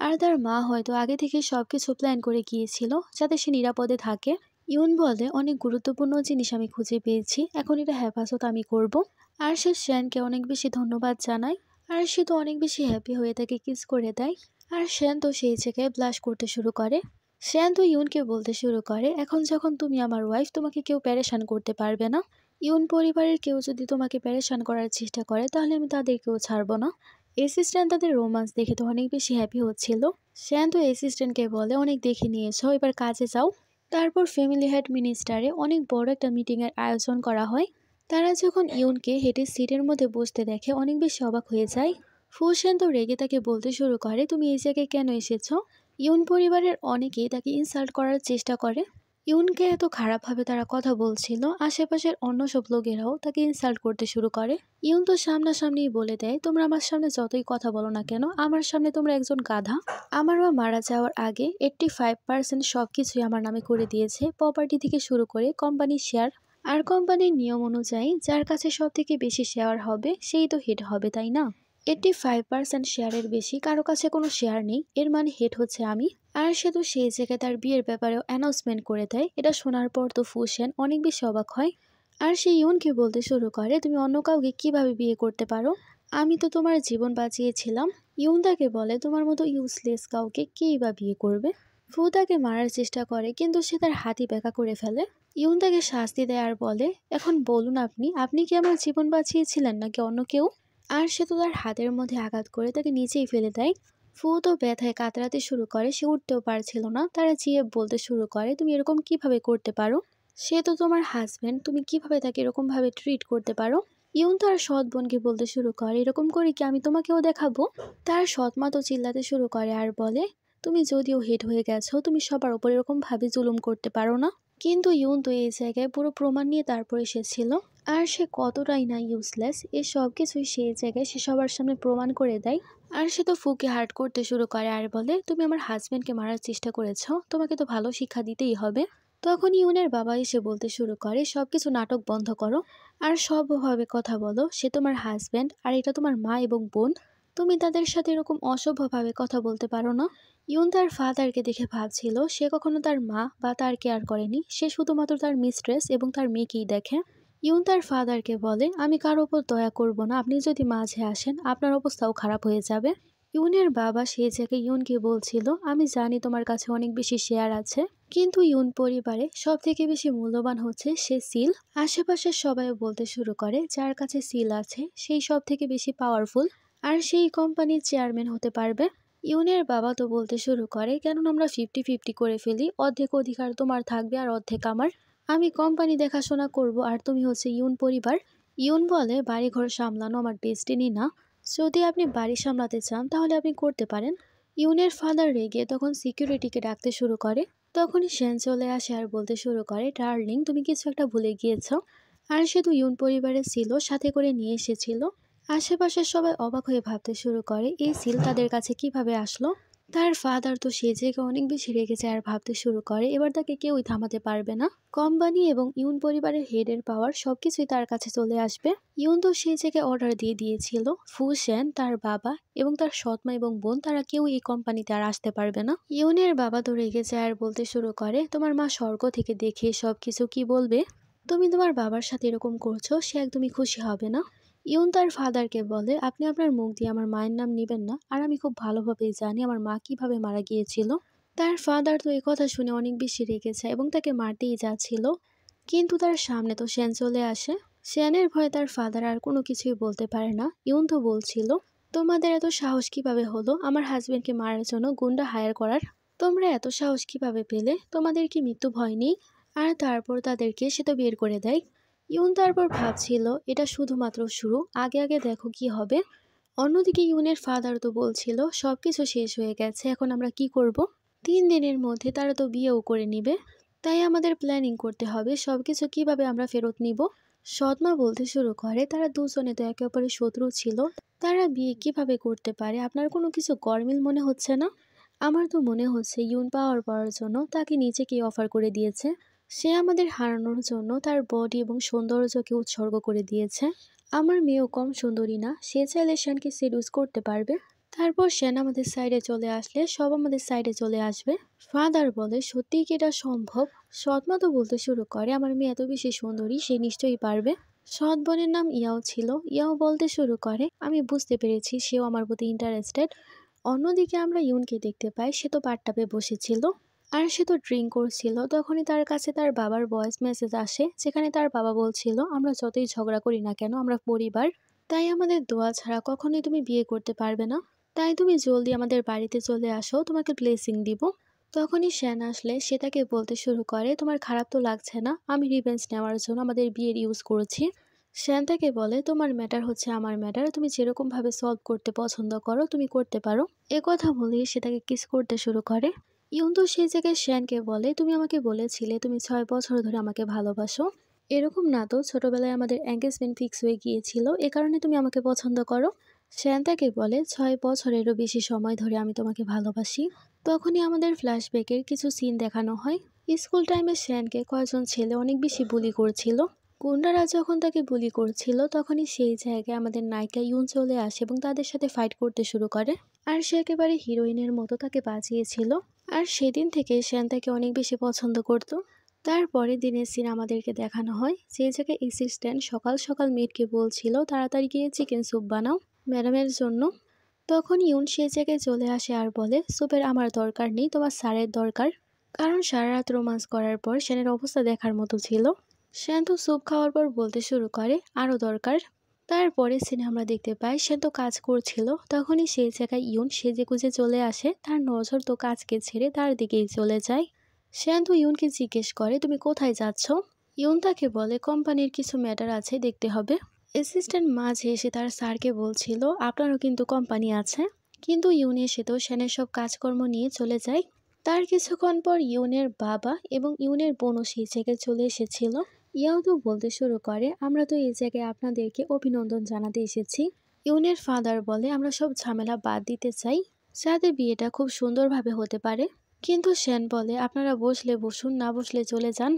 আর তার মা হয়তো আগে থেকে সবকিছু প্ল্যান করে গিয়েছিল যাতে সে নিরাপদে থাকে। ইউন বলে অনেক গুরুত্বপূর্ণ জিনিস আমি খুঁজে পেয়েছি, এখন এটা হেফাজত আমি করব। আর সে শ্যানকে অনেক বেশি ধন্যবাদ জানায়। আর সে তো অনেক বেশি হ্যাপি হয়ে তাকে কিস করে দেয়। আর শ্যান তো সেই জায়গায় ব্লাশ করতে শুরু করে। শ্যান তো ইউনকে বলতে শুরু করে এখন যখন তুমি আমার ওয়াইফ তোমাকে কেউ প্যারেশান করতে পারবে না। ইউন পরিবারের কেউ যদি তোমাকে প্যারেশান করার চেষ্টা করে তাহলে আমি তাদেরকেও ছাড়বো না। অ্যাসিস্ট্যান্ট তাদের রোমান্স দেখে তো অনেক বেশি হ্যাপি হচ্ছিল। শ্যান তো অ্যাসিস্ট্যান্টকে বলে অনেক দেখে নিয়েছো, এবার কাজে যাও। তারপর ফ্যামিলি হেড মিনিস্টারে অনেক বড় একটা মিটিংয়ের আয়োজন করা হয়। তারা যখন ইউনকে হেডের সিটের মধ্যে বসতে দেখে অনেক বেশি অবাক হয়ে যায়। ফুসেন তো রেগে তাকে বলতে শুরু করে, তুমি এই জায়গায় কেন এসেছো? ইউন পরিবারের অনেকেই তাকে ইনসাল্ট করার চেষ্টা করে। ইউনকে এত খারাপভাবে তারা কথা বলছিল, আশেপাশের অন্য সব লোকেরাও তাকে ইনসাল্ট করতে শুরু করে। ইউন তো সামনাসামনি বলে দেয়, তোমরা আমার সামনে যতই কথা বলো না কেন, আমার সামনে তোমরা একজন গাধা। আমার মা মারা যাওয়ার আগে 85% সবকিছুই আমার নামে করে দিয়েছে, প্রপার্টি থেকে শুরু করে কোম্পানির শেয়ার। আর কোম্পানির নিয়ম অনুযায়ী যার কাছে সব থেকে বেশি শেয়ার হবে সেই তো হেড হবে, তাই না? 85% শেয়ারের বেশি কারো কাছে কোনো শেয়ার নেই, এর মানে হেড হচ্ছে আমি। আর সে তো সেই জায়গায় তার বিয়ের ব্যাপারেও অ্যানাউন্সমেন্ট করে দেয়। এটা শোনার পর তো ফুসেন অনেক বেশি অবাক হয়। আর সে ইউনকে বলতে শুরু করে, তুমি অন্য কাউকে কিভাবে বিয়ে করতে পারো? আমি তো তোমার জীবন বাঁচিয়েছিলাম। ইউন তাকে বলে, তোমার মতো ইউজলেস কাউকে কেই বা বিয়ে করবে? ফু তাকে মারার চেষ্টা করে, কিন্তু সে তার হাতই ব্যাকা করে ফেলে। ইউন তাকে শাস্তি দেয় আর বলে, এখন বলুন আপনি কি আমার জীবন বাঁচিয়েছিলেন নাকি অন্য কেউ? আর সে তো তার হাতের মধ্যে আঘাত করে তাকে নিচেই ফেলে দেয়। ফু তো ব্যথায় কাতরাতে শুরু করে, সে উঠতেও পারছিল না। তারা জিএফ বলতে শুরু করে, তুমি এরকম কিভাবে করতে পারো? সে তো তোমার হাজবেন্ড, তুমি কিভাবে তাকে এরকম ভাবে ট্রিট করতে পারো? ইউন তার সৎ বোনকে বলতে শুরু করে, এরকম করে কি আমি তোমাকেও দেখাবো? তার সৎ মা তো চিল্লাতে শুরু করে আর বলে, তুমি যদিও হেড হয়ে গেছো, তুমি সবার উপর এরকম ভাবে জুলুম করতে পারো না। কিন্তু ইউন তো এই জায়গায় পুরো প্রমাণ নিয়ে তারপর এসেছিল। আর সে কতটাই না ইউজলেস, এই সব কিছুই সেই জায়গায় সে সবার সামনে প্রমাণ করে দেয়। আর সে তো ফুকে হার্ট করতে শুরু করে আর বলে, তুমি আমার হাজবেন্ডকে মারার চেষ্টা করেছো, তোমাকে তো ভালো শিক্ষা দিতেই হবে। তখন ইউনের বাবা এসে বলতে শুরু করে, সবকিছু নাটক বন্ধ করো আর সভ্যভাবে কথা বলো। সে তোমার হাজবেন্ড আর এটা তোমার মা এবং বোন, তুমি তাদের সাথে এরকম অসভ্যভাবে কথা বলতে পারো না। ইউন তার ফাদারকে দেখে ভাবছিল, সে কখনো তার মা বা তার কেয়ার করেনি, সে শুধুমাত্র তার মিস্ট্রেস এবং তার মেয়েকেই দেখে। ইউন তার ফাদারকে বলে, আমি কারো ওপর দয়া করব না, আপনি যদি মাঝে আসেন আপনার অবস্থাও খারাপ হয়ে যাবে। ইউনের বাবা সেই জায়গায় ইউনকে বলছিল, আমি জানি তোমার কাছে অনেক বেশি শেয়ার আছে, কিন্তু ইউন পরিবারে সব থেকে বেশি মূল্যবান হচ্ছে সে সিল। আশেপাশের সবাই বলতে শুরু করে, যার কাছে সিল আছে সেই সব থেকে বেশি পাওয়ারফুল আর সেই কোম্পানির চেয়ারম্যান হতে পারবে। ইউনের বাবা তো বলতে শুরু করে, কেননা আমরা 50-50 করে ফেলি, অর্ধেক অধিকার তোমার থাকবে আর অর্ধেক আমার। আমি কোম্পানি দেখাশোনা করব আর তুমি হচ্ছে ইউন পরিবার। ইউন বলে, বাড়িঘর সামলানো আমার ডেস্টিনি না, যদি আপনি বাড়ি সামলাতে চান তাহলে আপনি করতে পারেন। ইউনের ফাদার রেগে তখন সিকিউরিটিকে ডাকতে শুরু করে। তখনই সেন চলে আসে আর বলতে শুরু করে, ডার্লিং তুমি কিছু একটা ভুলে গিয়েছ। আর সে তো ইউন পরিবারের ছিল, সাথে করে নিয়ে এসেছিল। আশেপাশের সবাই অবাক হয়ে ভাবতে শুরু করে, এই সিল তাদের কাছে কিভাবে আসলো? তার ফাদার তো সে জায়গায় অনেক বেশি রেগে যায় আর ভাবতে শুরু করে, এবার তাকে কেউই থামাতে পারবে না। কোম্পানি এবং ইউন পরিবারের হেডের পাওয়ার সবকিছুই তার কাছে চলে আসবে। ইউন তো সেই জায়গায় অর্ডার দিয়ে দিয়েছিল, ফুসেন, তার বাবা এবং তার সৎমা এবং বোন তারা কেউ এই কোম্পানিতে আর আসতে পারবে না। ইউনের বাবা তো রেগে যায় আর বলতে শুরু করে, তোমার মা স্বর্গ থেকে দেখে সবকিছু কি বলবে? তুমি তোমার বাবার সাথে এরকম করছো, সে একদমই খুশি হবে না। ইউন তার ফাদারকে বলে, আপনি আপনার মুখ দিয়ে আমার মায়ের নাম নেবেন না, আর আমি খুব ভালোভাবেই জানি আমার মা কিভাবে মারা গিয়েছিল। তার ফাদার তো এই কথা শুনে অনেক বেশি রেগে যায় এবং তাকে মারতেই যাচ্ছিল, কিন্তু তার সামনে তো শ্যান চলে আসে। শ্যানের ভয়ে তার ফাদার আর কোনো কিছুই বলতে পারে না। ইউন তো বলছিল, তোমাদের এত সাহস কিভাবে হলো আমার হাজবেন্ডকে মারার জন্য গুন্ডা হায়ার করার? তোমরা এত সাহস কিভাবে পেলে? তোমাদের কি মৃত্যু ভয় নেই? আর তারপর তাদেরকে সে তো বের করে দেয়। ইউন তারপর ভাবছিল, এটা শুধুমাত্র শুরু, আগে আগে দেখো কি হবে। অন্যদিকে ইউনের ফাদার তো বলছিল, সবকিছু শেষ হয়ে গেছে, এখন আমরা কি করব? 3 দিনের মধ্যে তারা তো বিয়েও করে নিবে, তাই আমাদের প্ল্যানিং করতে হবে সবকিছু কিভাবে আমরা ফেরত নিব। সৎমা বলতে শুরু করে, তারা দুজনে তো একে অপরের শত্রু ছিল, তারা বিয়ে কিভাবে করতে পারে? আপনার কোনো কিছু গরমিল মনে হচ্ছে না? আমার তো মনে হচ্ছে ইউন পাওয়ার পাওয়ার জন্য তাকে নিজেকেই অফার করে দিয়েছে। সে আমাদের হারানোর জন্য তার বডি এবং সৌন্দর্যকে উৎসর্গ করে দিয়েছে। আমার মেয়েও কম সুন্দরী না, সে চাইলে শ্যানকে সেডুস করতে পারবে। তারপর শ্যান আমাদের সাইডে চলে আসলে সব আমাদের সাইডে চলে আসবে। ফাদার বলে, সত্যিই কি এটা সম্ভব? সৎমা তো বলতে শুরু করে, আমার মেয়ে এত বেশি সুন্দরী, সে নিশ্চয়ই পারবে। সৎ বোনের নাম ইয়াও ছিল। ইয়াও বলতে শুরু করে, আমি বুঝতে পেরেছি সেও আমার প্রতি ইন্টারেস্টেড। অন্যদিকে আমরা ইউনকে দেখতে পাই, সে তো বাথটাবে বসেছিল আর সে তো ড্রিঙ্ক করছিল। তখনই তার কাছে তার বাবার ভয়েস মেসেজ আসে, যেখানে তার বাবা বলছিল, আমরা যতই ঝগড়া করি না কেন আমরা পরিবার, তাই আমাদের দোয়া ছাড়া কখনোই তুমি বিয়ে করতে পারবে না। তাই তুমি জলদি আমাদের বাড়িতে চলে আসো, তোমাকে ব্লেসিং দিব। তখনই শ্যান আসলে সে তাকে বলতে শুরু করে, তোমার খারাপ তো লাগছে না? আমি রিভেঞ্জ নেওয়ার জন্য আমাদের বিয়ের ইউজ করেছি। শ্যান তাকে বলে, তোমার ম্যাটার হচ্ছে আমার ম্যাটার, তুমি যেরকম ভাবে সলভ করতে পছন্দ করো তুমি করতে পারো। এ কথা বলেই সে তাকে কিস করতে শুরু করে। ইউন তো সেই জায়গায় শ্যানকে বলে, তুমি আমাকে বলেছিলে তুমি 6 বছর ধরে আমাকে ভালোবাসো। এরকম না তো, ছোটবেলায় আমাদের এঙ্গেজমেন্ট ফিক্স হয়ে গিয়েছিল, এ কারণে তুমি আমাকে পছন্দ করো। শ্যান তাকে বলে, 6 বছরেরও বেশি সময় ধরে আমি তোমাকে ভালোবাসি। তখনই আমাদের ফ্ল্যাশব্যাকের কিছু সিন দেখানো হয়। স্কুল টাইমে শ্যানকে কয়েকজন ছেলে অনেক বেশি বুলি করছিল। গুন্ডারা যখন তাকে বুলি করছিল তখনই সেই জায়গায় আমাদের নায়িকা ইউন চলে আসে এবং তাদের সাথে ফাইট করতে শুরু করে। আর সে একেবারে হিরোইনের মতো তাকে বাঁচিয়েছিল। আর সেদিন থেকে শ্যান তাকে অনেক বেশি পছন্দ করত। তারপরে দিনের সিন আমাদেরকে দেখানো হয়, যে জায়গায় অ্যাসিস্ট্যান্ট সকাল সকাল মেয়েটকে বলছিল তাড়াতাড়ি গিয়ে চিকেন স্যুপ বানাও ম্যাডামের জন্য। তখন ইউন সে জায়গায় চলে আসে আর বলে, স্যুপের আমার দরকার নেই, তোমার স্যারের দরকার। কারণ সারা রাত রোমান্স করার পর শ্যানের অবস্থা দেখার মতো ছিল। শ্যান তো স্যুপ খাওয়ার পর বলতে শুরু করে, আরও দরকার। তারপরে সিনে আমরা দেখতে পাই শ্যান তো কাজ করছিল, তখনই সেই জায়গায় ইউন সেজে গুজে চলে আসে। তার নজর তো কাজকে ছেড়ে তার দিকেই চলে যায়। শ্যান তো ইউনকে জিজ্ঞেস করে, তুমি কোথায় যাচ্ছ? ইউন তাকে বলে, কোম্পানির কিছু ম্যাটার আছে, দেখতে হবে। অ্যাসিস্ট্যান্ট মাঝে এসে তার স্যারকে বলছিল, আপনারও কিন্তু কোম্পানি আছে। কিন্তু ইউন এসে তো শ্যানের সব কাজকর্ম নিয়ে চলে যায়। তার কিছুক্ষণ পর ইউনের বাবা এবং ইউনের বোনও সেই জায়গায় চলে এসেছিল। ইয়াও তো বলতে শুরু করে, আমরা তো এই জায়গায় আপনাদেরকে অভিনন্দন জানাতে এসেছি। ইউনের ফাদার বলে, আমরা সব ঝামেলা বাদ দিতে চাই, যাতে বিয়েটা খুব সুন্দরভাবে হতে পারে। কিন্তু শ্যান বলে, আপনারা বসলে বসুন, না বসলে চলে যান,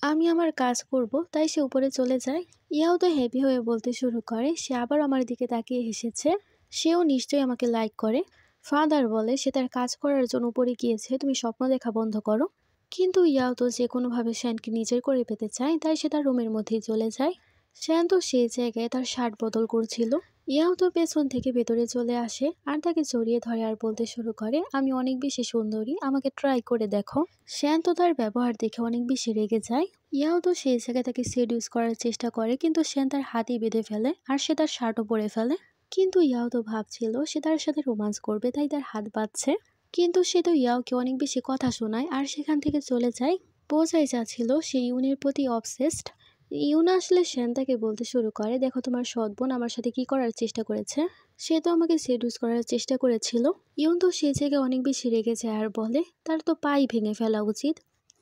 আমি আমার কাজ করব। তাই সে উপরে চলে যায়। ইয়াও তো হেভি হয়ে বলতে শুরু করে, সে আবার আমার দিকে তাকিয়ে হেসেছে, সেও নিশ্চয়ই আমাকে লাইক করে। ফাদার বলে, সে তার কাজ করার জন্য উপরে গিয়েছে, তুমি স্বপ্ন দেখা বন্ধ করো। কিন্তু ইয়াও তো যে কোনোভাবে শ্যানকে নিজের করে পেতে চায়, তাই সে তার রুমের মধ্যেই চলে যায়। শ্যান তো সেই জায়গায় তার শার্ট বদল করছিল। ইয়াও তো পেছন থেকে ভেতরে চলে আসে আর তাকে জড়িয়ে ধরে আর বলতে শুরু করে, আমি অনেক বেশি সুন্দরী, আমাকে ট্রাই করে দেখো। শ্যান তো তার ব্যবহার দেখে অনেক বেশি রেগে যায়। ইয়াও তো সেই জায়গায় তাকে সেডিউস করার চেষ্টা করে, কিন্তু শ্যান তার হাতই বেঁধে ফেলে আর সে তার শার্টও পরে ফেলে। কিন্তু ইয়াও তো ভাবছিল সে তার সাথে রোমান্স করবে, তাই তার হাত বাঁধছে। কিন্তু সে তো ইয়াওকে অনেক বেশি কথা শোনায় আর সেখান থেকে চলে যায়। বোঝাই যাচ্ছিল সে ইউনের প্রতি অবসেসড। ইউন আসলে শ্যান তাকে বলতে শুরু করে, দেখো তোমার সৎ বোন আমার সাথে কি করার চেষ্টা করেছে, সে তো আমাকে সেডুস করার চেষ্টা করেছিল। ইউন তো সে জায়গায় অনেক বেশি রেগে যায় আর বলে, তার তো পাই ভেঙে ফেলা উচিত,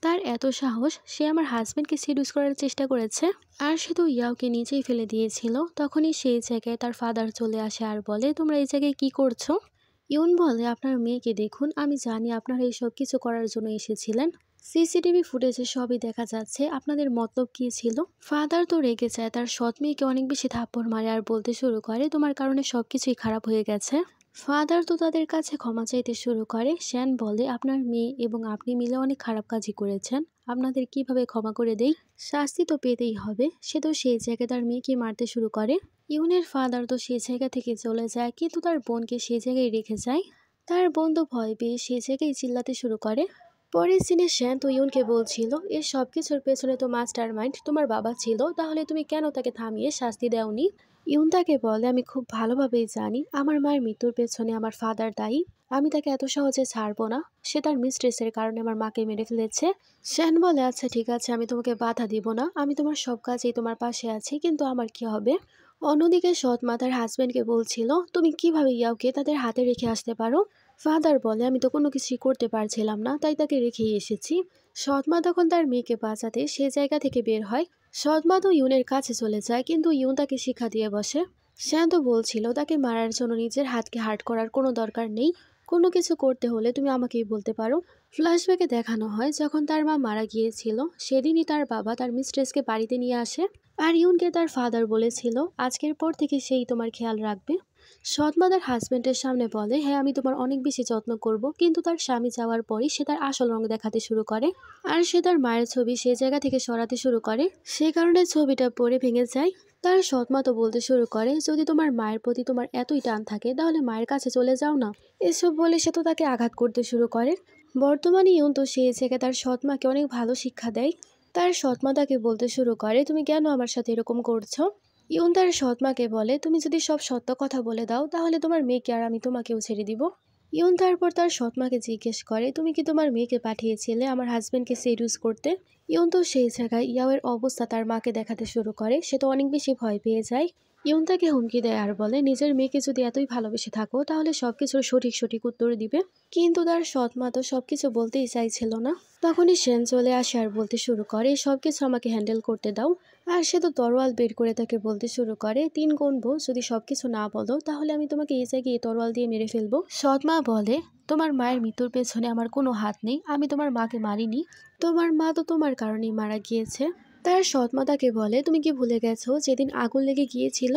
তার এত সাহস, সে আমার হাজবেন্ডকে সেডুস করার চেষ্টা করেছে। আর সে তো ইয়াওকে নিচেই ফেলে দিয়েছিল। তখনই সেই জায়গায় তার ফাদার চলে আসে আর বলে, তোমরা এই জায়গায় কি করছো? ইউন বলে, আপনার মেয়েকে দেখুন, আমি জানি আপনারা এই সব কিছু করার জন্য এসেছিলেন, সিসিটিভি ফুটেজে সবই দেখা যাচ্ছে, আপনাদের মতলব কি ছিল? ফাদার তো রেগে যায়, তার সৎ মেয়েকে অনেক বেশি থাপ্পড় মারে আর বলতে শুরু করে, তোমার কারণে সবকিছুই খারাপ হয়ে গেছে। ফাদার তো তাদের কাছে ক্ষমা চাইতে শুরু করে। শ্যান বলে, আপনার মেয়ে এবং আপনি মিলে অনেক খারাপ কাজই করেছেন, আপনাদের কিভাবে ক্ষমা করে দেই, শাস্তি তো পেতেই হবে। সে তো সেই জায়গায় তার মেয়েকে মারতে শুরু করে। ইউনের ফাদার তো সেই জায়গা থেকে চলে যায়, কিন্তু তার বোনকে সেই জায়গায় রেখে যায়। তার বোন তো ভয় পেয়ে সেই জায়গায় চিল্লাতে শুরু করে। পরের সিনে শ্যান তো ইউনকে বলছিল, এর সব কিছুর পেছনে তো মাস্টার মাইন্ড তোমার বাবা ছিল, তাহলে তুমি কেন তাকে থামিয়ে শাস্তি দেওনি? ইউন তাকে বলে, আমি খুব ভালোভাবেই জানি আমার মায়ের মৃত্যুর পেছনে আমার ফাদার দায়ী, আমি তাকে এত সহজে ছাড়বো না, সে তার মিস্ট্রেসের কারণে আমার মাকে মেরে ফেলেছে। শ্যান বলে, আচ্ছা ঠিক আছে, আমি তোমাকে বাধা দিব না, আমি তোমার সব কাজেই তোমার পাশে আছি, কিন্তু আমার কি হবে? অন্যদিকে সৎ মা তার হাজব্যান্ডকে বলছিল, তুমি কিভাবে ইয়াওকে তাদের হাতে রেখে আসতে পারো? ফাদার বলে, আমি তো কোনো কিছুই করতে পারছিলাম না, তাই তাকে রেখেই এসেছি। সৎমা তখন তার মেয়েকে বাঁচাতে সে জায়গা থেকে বের হয়। সৎমা তো ইউনের কাছে চলে যায়, কিন্তু ইউন তাকে শিক্ষা দিয়ে বসে। শ্যান তো বলছিল, তাকে মারার জন্য নিজের হাতকে হার্ট করার কোনো দরকার নেই, কোনো কিছু করতে হলে তুমি আমাকেই বলতে পারো। ফ্ল্যাশব্যাকে দেখানো হয়, যখন তার মা মারা গিয়েছিল সেদিনই তার বাবা তার মিস্ট্রেসকে বাড়িতে নিয়ে আসে। আর ইউনকে তার ফাদার বলেছিল, আজকের পর থেকে সেই তোমার খেয়াল রাখবে। সৎমা তার হাজব্যান্ডের সামনে বলে, হ্যাঁ আমি তোমার অনেক বেশি যত্ন করব, কিন্তু তার স্বামী যাওয়ার পরই সে তার আসল রং দেখাতে শুরু করে আর সে তার মায়ের ছবি সে জায়গা থেকে সরাতে শুরু করে। সে কারণে ছবিটা পড়ে ভেঙে যায়। তার সৎমা তো বলতে শুরু করে, যদি তোমার মায়ের প্রতি তোমার এতই টান থাকে তাহলে মায়ের কাছে চলে যাও না। এসব বলে সে তো তাকে আঘাত করতে শুরু করে। বর্তমানে ইউন তো সেই জায়গায় তার সৎমাকে অনেক ভালো শিক্ষা দেয়। তার সৎমা তাকে বলতে শুরু করে, তুমি কেন আমার সাথে এরকম করছো? ইউন তার সৎমাকে বলে, তুমি যদি সব সত্য কথা বলে দাও তাহলে তোমার মেয়েকে আর আমি তোমাকেও ছেড়ে দিব। ইউন তারপর তার সৎমাকে জিজ্ঞেস করে, তুমি কি তোমার মেয়েকে পাঠিয়েছিলে আমার হাজবেন্ডকে সেডিউস করতে? ইউন তো সেই জায়গায় ইয়াওয়ের অবস্থা তার মাকে দেখাতে শুরু করে। সে তো অনেক বেশি ভয় পেয়ে যায়। ইউন তাকে হুমকি দেয় আর বলে, নিজের মেয়েকে যদি এতই ভালোবেসে থাকো তাহলে সবকিছুর সঠিক সঠিক উত্তর দিবে। কিন্তু তার সৎমা তো সবকিছু বলতেই চাইছিল না। তখনই সেন চলে আসে আর বলতে শুরু করে, সবকিছু আমাকে হ্যান্ডেল করতে দাও। আর সে তো তরোয়াল বের করে তাকে বলতে শুরু করে, 3 গুনবো, যদি সবকিছু না বলো তাহলে আমি তোমাকে এই জায়গায় তরোয়াল দিয়ে মেরে ফেলবো। সৎমা বলে, তোমার মায়ের মৃত্যুর পেছনে আমার কোনো হাত নেই, আমি তোমার মাকে মারিনি। তোমার মা তো তোমার কারণেই মারা গিয়েছে। তার সৎমা তাকে বলে, তুমি কি ভুলে গেছো যেদিন আগুন লেগে গিয়েছিল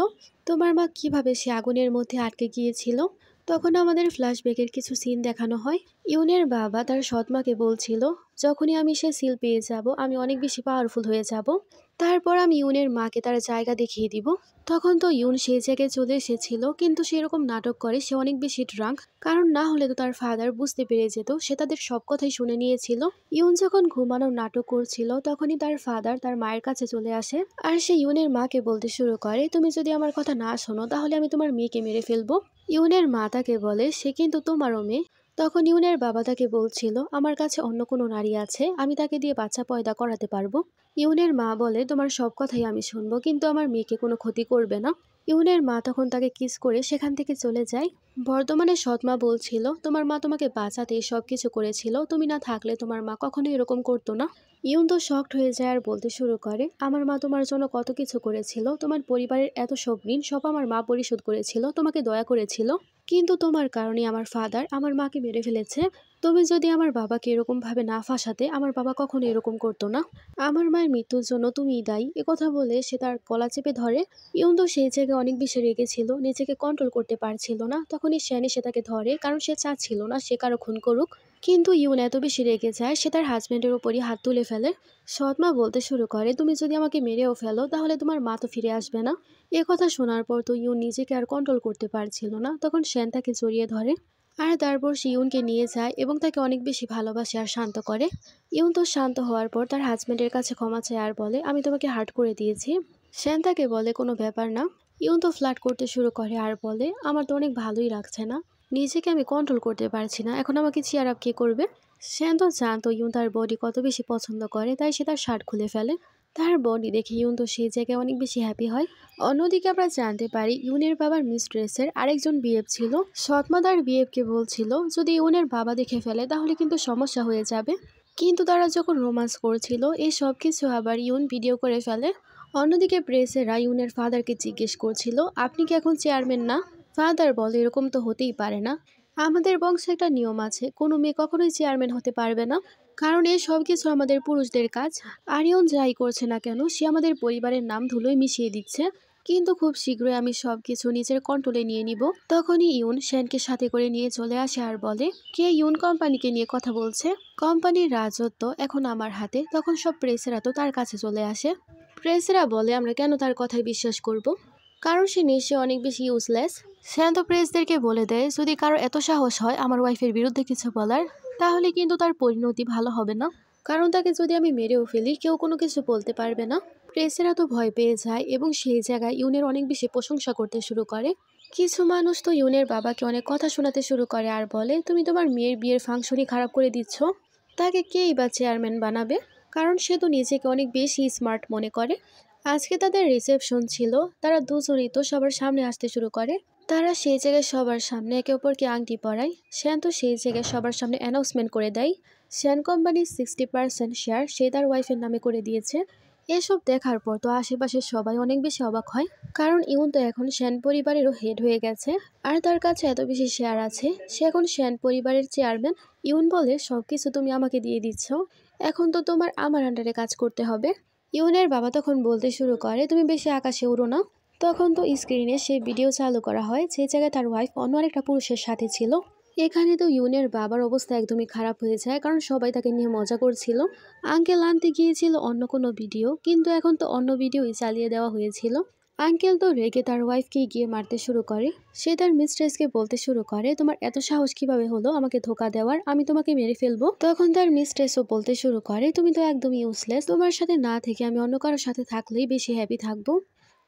তোমার মা কিভাবে সে আগুনের মধ্যে আটকে গিয়েছিল? তখন আমাদের ফ্ল্যাশব্যাকের কিছু সিন দেখানো হয়। ইউনের বাবা তার সৎমাকে বলছিল, যখনই আমি সে সিল পেয়ে যাব আমি অনেক বেশি পাওয়ারফুল হয়ে যাব, তারপর আমি ইউনের মাকে তার জায়গা দেখিয়ে দিব। তখন তো ইউন সেই জায়গায় চলে এসেছিল, কিন্তু সেরকম নাটক করে সে অনেক বেশি ড্রাঙ্ক, কারণ না হলে তো তার ফাদার বুঝতে পেরে যেত, সে তাদের সব কথাই শুনে নিয়েছিল। ইউন যখন ঘুমানোর নাটক করছিল তখনই তার ফাদার তার মায়ের কাছে চলে আসে আর সে ইউনের মাকে বলতে শুরু করে, তুমি যদি আমার কথা না শোনো তাহলে আমি তোমার মেয়েকে মেরে ফেলবো। ইউনের মা তাকে বলে, সে কিন্তু তোমারও মেয়ে। তখন ইউনের বাবা তাকে বলছিল, আমার কাছে অন্য কোনো নারী আছে, আমি তাকে দিয়ে বাচ্চা পয়দা করাতে পারবো। ইউনের মা বলে, তোমার সব কথাই আমি শুনবো, কিন্তু আমার মেয়েকে কোনো ক্ষতি করবে না। ইউনের মা তখন তাকে কিস করে সেখান থেকে চলে যায়। বর্তমানে সৎমা বলছিল, তোমার মা তোমাকে বাঁচাতে সব কিছু করেছিল, তুমি না থাকলে তোমার মা কখনোই এরকম করতো না। ইউন তো শকড হয়ে যায় আর বলতে শুরু করে, আমার মা তোমার জন্য কত কিছু করেছিল, তোমার পরিবারের এত সব ঋণ সব আমার মা পরিশোধ করেছিল, তোমাকে দয়া করেছিল, কিন্তু তোমার কারণে আমার ফাদার আমার মাকে মেরে ফেলেছে। তুমি যদি আমার বাবাকে এরকম ভাবে না ফাঁসাতে, আমার বাবা কখনো এরকম করতো না। আমার মায়ের মৃত্যুর জন্য তুমিই দায়ী। একথা বলে সে তার গলা চেপে ধরে। ইউন তো সেই জায়গায় অনেক বেশি রেগেছিল, নিজেকে কন্ট্রোল করতে পারছিল না। তখনই শ্যান এসে তাকে ধরে, কারণ সে চাচ্ছিল না সে কারো খুন করুক। কিন্তু ইউন এত বেশি রেগে যায়, সে তার হাজবেন্ডের উপরই হাত তুলে ফেলে। সৎমা বলতে শুরু করে, তুমি যদি আমাকে মেরেও ফেলো তাহলে তোমার মা তো ফিরে আসবে না। এ কথা শোনার পর তো ইউন নিজেকে আর কন্ট্রোল করতে পারছিল না। তখন শ্যান তাকে জড়িয়ে ধরে আর তারপর সে ইউনকে নিয়ে যায় এবং তাকে অনেক বেশি ভালোবাসে আর শান্ত করে। ইউন তো শান্ত হওয়ার পর তার হাজবেন্ডের কাছে ক্ষমা চায় আর বলে, আমি তোমাকে হার্ট করে দিয়েছি। শ্যান তাকে বলে, কোনো ব্যাপার না। ইউন তো ফ্লার্ট করতে শুরু করে আর বলে, আমার তো অনেক ভালোই লাগছে না, নিজেকে আমি কন্ট্রোল করতে পারছি না, এখন আমাকে চিয়ার আপ কে করবে? শ্যান তো জানতো ইউন তার বডি কত বেশি পছন্দ করে, তাই সে তার শার্ট খুলে ফেলে। তার বডি দেখে ইউন তো সেই জায়গায় অনেক বেশি হ্যাপি হয়। অন্যদিকে আমরা জানতে পারি ইউনের বাবার মিস্ট্রেসের আরেকজন বিএফ ছিল। সৎমা তার বিএফকে বলছিল, যদি ইউনের বাবা দেখে ফেলে তাহলে কিন্তু সমস্যা হয়ে যাবে। কিন্তু তারা যখন রোমান্স করছিল এই সব কিছু আবার ইউন ভিডিও করে ফেলে। অন্যদিকে প্রেসেরা ইউনের ফাদারকে জিজ্ঞেস করছিল, আপনি কি এখন চেয়ারম্যান না? ফাদার বলে, এরকম তো হতেই পারে না, আমাদের বংশে একটা নিয়ম আছে, কোনো মেয়ে কখনোই চেয়ারম্যান হতে পারবে না, কারণ এই সব কিছু আমাদের পুরুষদের কাজ। আর ইউন যাই করছে না কেন সে আমাদের পরিবারের নাম ধুলোয় মিশিয়ে দিচ্ছে, কিন্তু খুব শীঘ্রই আমি সবকিছু নিজের কন্ট্রোলে নিয়ে নিব। তখনই ইউন শ্যানকে সাথে করে নিয়ে চলে আসে আর বলে, কে ইউন কোম্পানিকে নিয়ে কথা বলছে? কোম্পানির রাজত্ব এখন আমার হাতে। তখন সব প্রেসেরা তো তার কাছে চলে আসে। প্রেসেরা বলে, আমরা কেন তার কথায় বিশ্বাস করব, কারণ সে নিশ্চয়ই অনেক বেশি ইউজলেস। শ্যান তো প্রেসদেরকে বলে দেয়, যদি কারো এত সাহস হয় আমার ওয়াইফের বিরুদ্ধে কিছু বলার, তাহলে কিন্তু তার পরিণতি ভালো হবে না, কারণ তাকে যদি আমি মেরেও ফেলি কেউ কোনো কিছু বলতে পারবে না। প্রেসেরা তো ভয় পেয়ে যায় এবং সেই জায়গায় ইউনের অনেক বেশি প্রশংসা করতে শুরু করে। কিছু মানুষ তো ইউনের বাবাকে অনেক কথা শোনাতে শুরু করে আর বলে, তুমি তোমার মেয়ের বিয়ের ফাংশনই খারাপ করে দিচ্ছ, তাকে কেই বা চেয়ারম্যান বানাবে, কারণ সে তো নিজেকে অনেক বেশি স্মার্ট মনে করে। আজকে তাদের রিসেপশন ছিল, তারা দুজনেই তো সবার সামনে আসতে শুরু করে। তারা সেই জায়গায় সবার সামনে একে অপরকে আংটি পরায়। শ্যান তো সেই জায়গায় সবার সামনে অ্যানাউন্সমেন্ট করে দেয়, শ্যান কোম্পানির 60% শেয়ার সে তার ওয়াইফের নামে করে দিয়েছে। এসব দেখার পর তো আশেপাশের সবাই অনেক বেশি অবাক হয়, কারণ ইউন তো এখন শ্যান পরিবারেরও হেড হয়ে গেছে আর তার কাছে এত বেশি শেয়ার আছে, সে এখন শ্যান পরিবারের চেয়ারম্যান। ইউন বলে, সবকিছু তুমি আমাকে দিয়ে দিচ্ছ, এখন তো তোমার আমার আন্ডারে কাজ করতে হবে। ইউনের বাবা তখন বলতে শুরু করে, তুমি বেশি আকাশে উড়ো না। তখন তো স্ক্রিনে সেই ভিডিও চালু করা হয় যে জায়গায় তার ওয়াইফ অন্য আরেকটা পুরুষের সাথে ছিল। এখানে তো ইউনের বাবার অবস্থা একদমই খারাপ হয়ে যায়, কারণ সবাই তাকে নিয়ে মজা করছিল। আঙ্কেল আনতে গিয়েছিল অন্য কোনো ভিডিও, কিন্তু এখন তো অন্য ভিডিওই চালিয়ে দেওয়া হয়েছিল। আঙ্কেল তো রেগে তার ওয়াইফকে গিয়ে মারতে শুরু করে। সে তার মিস্ট্রেসকে বলতে শুরু করে, তোমার এত সাহস কিভাবে হলো আমাকে ধোকা দেওয়ার, আমি তোমাকে মেরে ফেলবো। তখন তার মিস্ট্রেসও বলতে শুরু করে, তুমি তো একদম ইউজলেস, তোমার সাথে না থেকে আমি অন্য কারোর সাথে থাকলেই বেশি হ্যাপি থাকবো।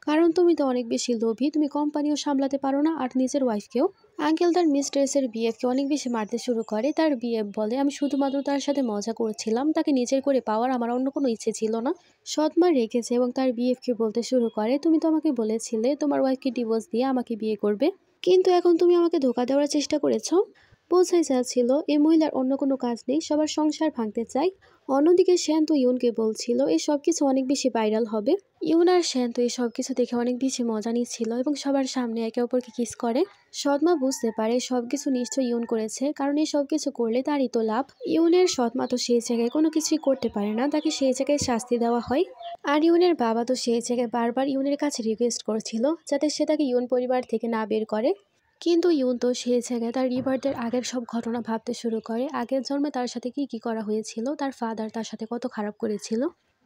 কারণ তুমি তো অনেক বেশি লোভী, তুমি কোম্পানিও সামলাতে পারো না আর নিজের ওয়াইফকেও। আঙ্কেল তার মিস্ট্রেসের বিএফকে অনেক বেশি মারতে শুরু করে। তার বিএফ বলে, আমি শুধুমাত্র তার সাথে মজা করছিলাম, তাকে নিজের করে পাওয়ার আমার অন্য কোনো ইচ্ছে ছিল না। সৎমা রেখেছে এবং তার বিএফকে বলতে শুরু করে, তুমি তো আমাকে বলেছিলে তোমার ওয়াইফকে ডিভোর্স দিয়ে আমাকে বিয়ে করবে, কিন্তু এখন তুমি আমাকে ধোঁকা দেওয়ার চেষ্টা করেছো। বোঝাই যাচ্ছিল এই মহিলার অন্য কোনো কাজ নেই, সবার সংসার ভাঙতে চায়। অন্যদিকে শ্যান্ত ইউনকে বলছিল এই সব কিছু অনেক বেশি ভাইরাল হবে। ইউন আর শ্যান্ত এই সব কিছু দেখে অনেক বেশি মজা নিচ্ছিল এবং সবার সামনে একে অপরকে কিস করে। সৎমা বুঝতে পারে সবকিছু নিশ্চয়ই ইউন করেছে, কারণ এই সব কিছু করলে তারই তো লাভ। ইউনের সৎমা তো সেই জায়গায় কোনো কিছুই করতে পারে না, তাকে সেই জায়গায় শাস্তি দেওয়া হয়। আর ইউনের বাবা তো সেই জায়গায় বারবার ইউনের কাছে রিকোয়েস্ট করছিল যাতে সে তাকে ইউন পরিবার থেকে না বের করে। কিন্তু ইউন তো সেই জায়গায় তার রিবার্থের আগের সব ঘটনা ভাবতে শুরু করে, আগের জন্মে তার সাথে কি কি করা হয়েছিল, তার ফাদার তার সাথে কত খারাপ করেছিল।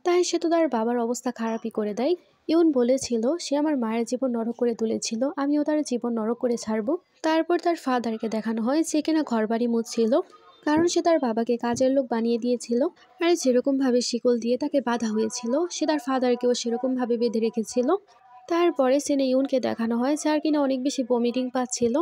তাই সে তো তার বাবার অবস্থা খারাপই করে দেয়। ইউন বলেছিল সে আমার মায়ের জীবন নরক করে তুলেছিল, আমিও তার জীবন নরক করে ছাড়বো। তারপর তার ফাদারকে দেখানো হয় যে কিনা ঘরবাড়ি মুছছিল, কারণ সে তার বাবাকে কাজের লোক বানিয়ে দিয়েছিল। আর যেরকমভাবে শিকল দিয়ে তাকে বাঁধা হয়েছিল সে তার ফাদারকেও সেরকমভাবে বেঁধে রেখেছিল। তারপরে সিনে ইউনকে দেখানো হয় যার কিনা অনেক বেশি বমিটিং পাচ্ছিল।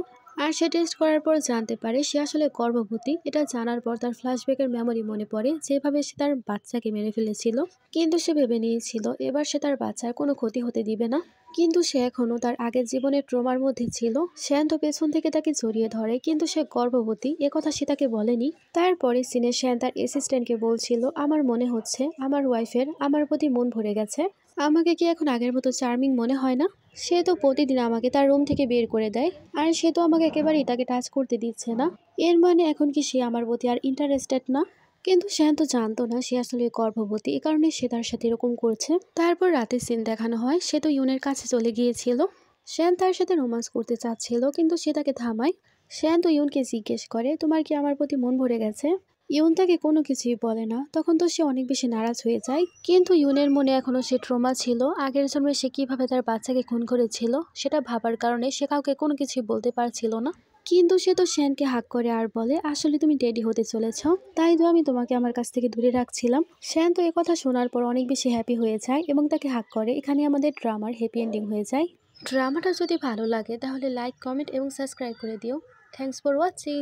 আর সে টেস্ট করার পর জানতে পারে সে আসলে গর্ভবতী। এটা জানার পর তার ফ্ল্যাশব্যাকের মেমোরি মনে পড়ে যেভাবে সে তার বাচ্চাকে মেরে ফেলেছিল। কিন্তু সে ভেবে নিয়েছিল এবার সে তার বাচ্চার কোনো ক্ষতি হতে দিবে না। কিন্তু সে এখনও তার আগের জীবনের ট্রমার মধ্যে ছিল। শ্যান্ত পেছন থেকে তাকে জড়িয়ে ধরে, কিন্তু সে গর্ভবতী একথা সে তাকে বলেনি। তারপরে সিনে শ্যান তার অ্যাসিস্ট্যান্টকে বলছিল, আমার মনে হচ্ছে আমার ওয়াইফের আমার প্রতি মন ভরে গেছে। আমাকে কি এখন আগের মতো চার্মিং মনে হয় না? সে তো প্রতিদিন আমাকে তার রুম থেকে বের করে দেয়, আর সে তো আমাকে একেবারেই তাকে টাচ করতে দিচ্ছে না। এর মানে এখন কি সে আমার প্রতি আর ইন্টারেস্টেড না? কিন্তু শ্যান তো জানতো না সে আসলে গর্ভবতী, এ কারণে সে তার সাথে এরকম করছে। তারপর রাতে সিন দেখানো হয় সে তো ইউনের কাছে চলে গিয়েছিল। শ্যান তার সাথে রোমান্স করতে চাচ্ছিল, কিন্তু সে তাকে থামায়। শ্যান তো ইউনকে জিজ্ঞেস করে, তোমার কি আমার প্রতি মন ভরে গেছে? ইউন তাকে কোনো কিছুই বলে না। তখন তো সে অনেক বেশি নারাজ হয়ে যায়। কিন্তু ইউনের মনে এখনো সে ট্রমা ছিল, আগের জন্মে সে কিভাবে তার বাচ্চাকে খুন করেছিল সেটা ভাবার কারণে সে কাউকে কোনো কিছুই বলতে পারছিল না। কিন্তু সে তো শ্যানকে হাক করে আর বলে, আসলে তুমি ডেডি হতে চলেছ, তাই তো আমি তোমাকে আমার কাছ থেকে দূরে রাখছিলাম। শ্যান তো কথা শোনার পর অনেক বেশি হ্যাপি হয়ে যায় এবং তাকে হাক করে। এখানে আমাদের ড্রামার হ্যাপি এন্ডিং হয়ে যায়। ড্রামাটা যদি ভালো লাগে তাহলে লাইক, কমেন্ট এবং সাবস্ক্রাইব করে দিও। Thanks for watching.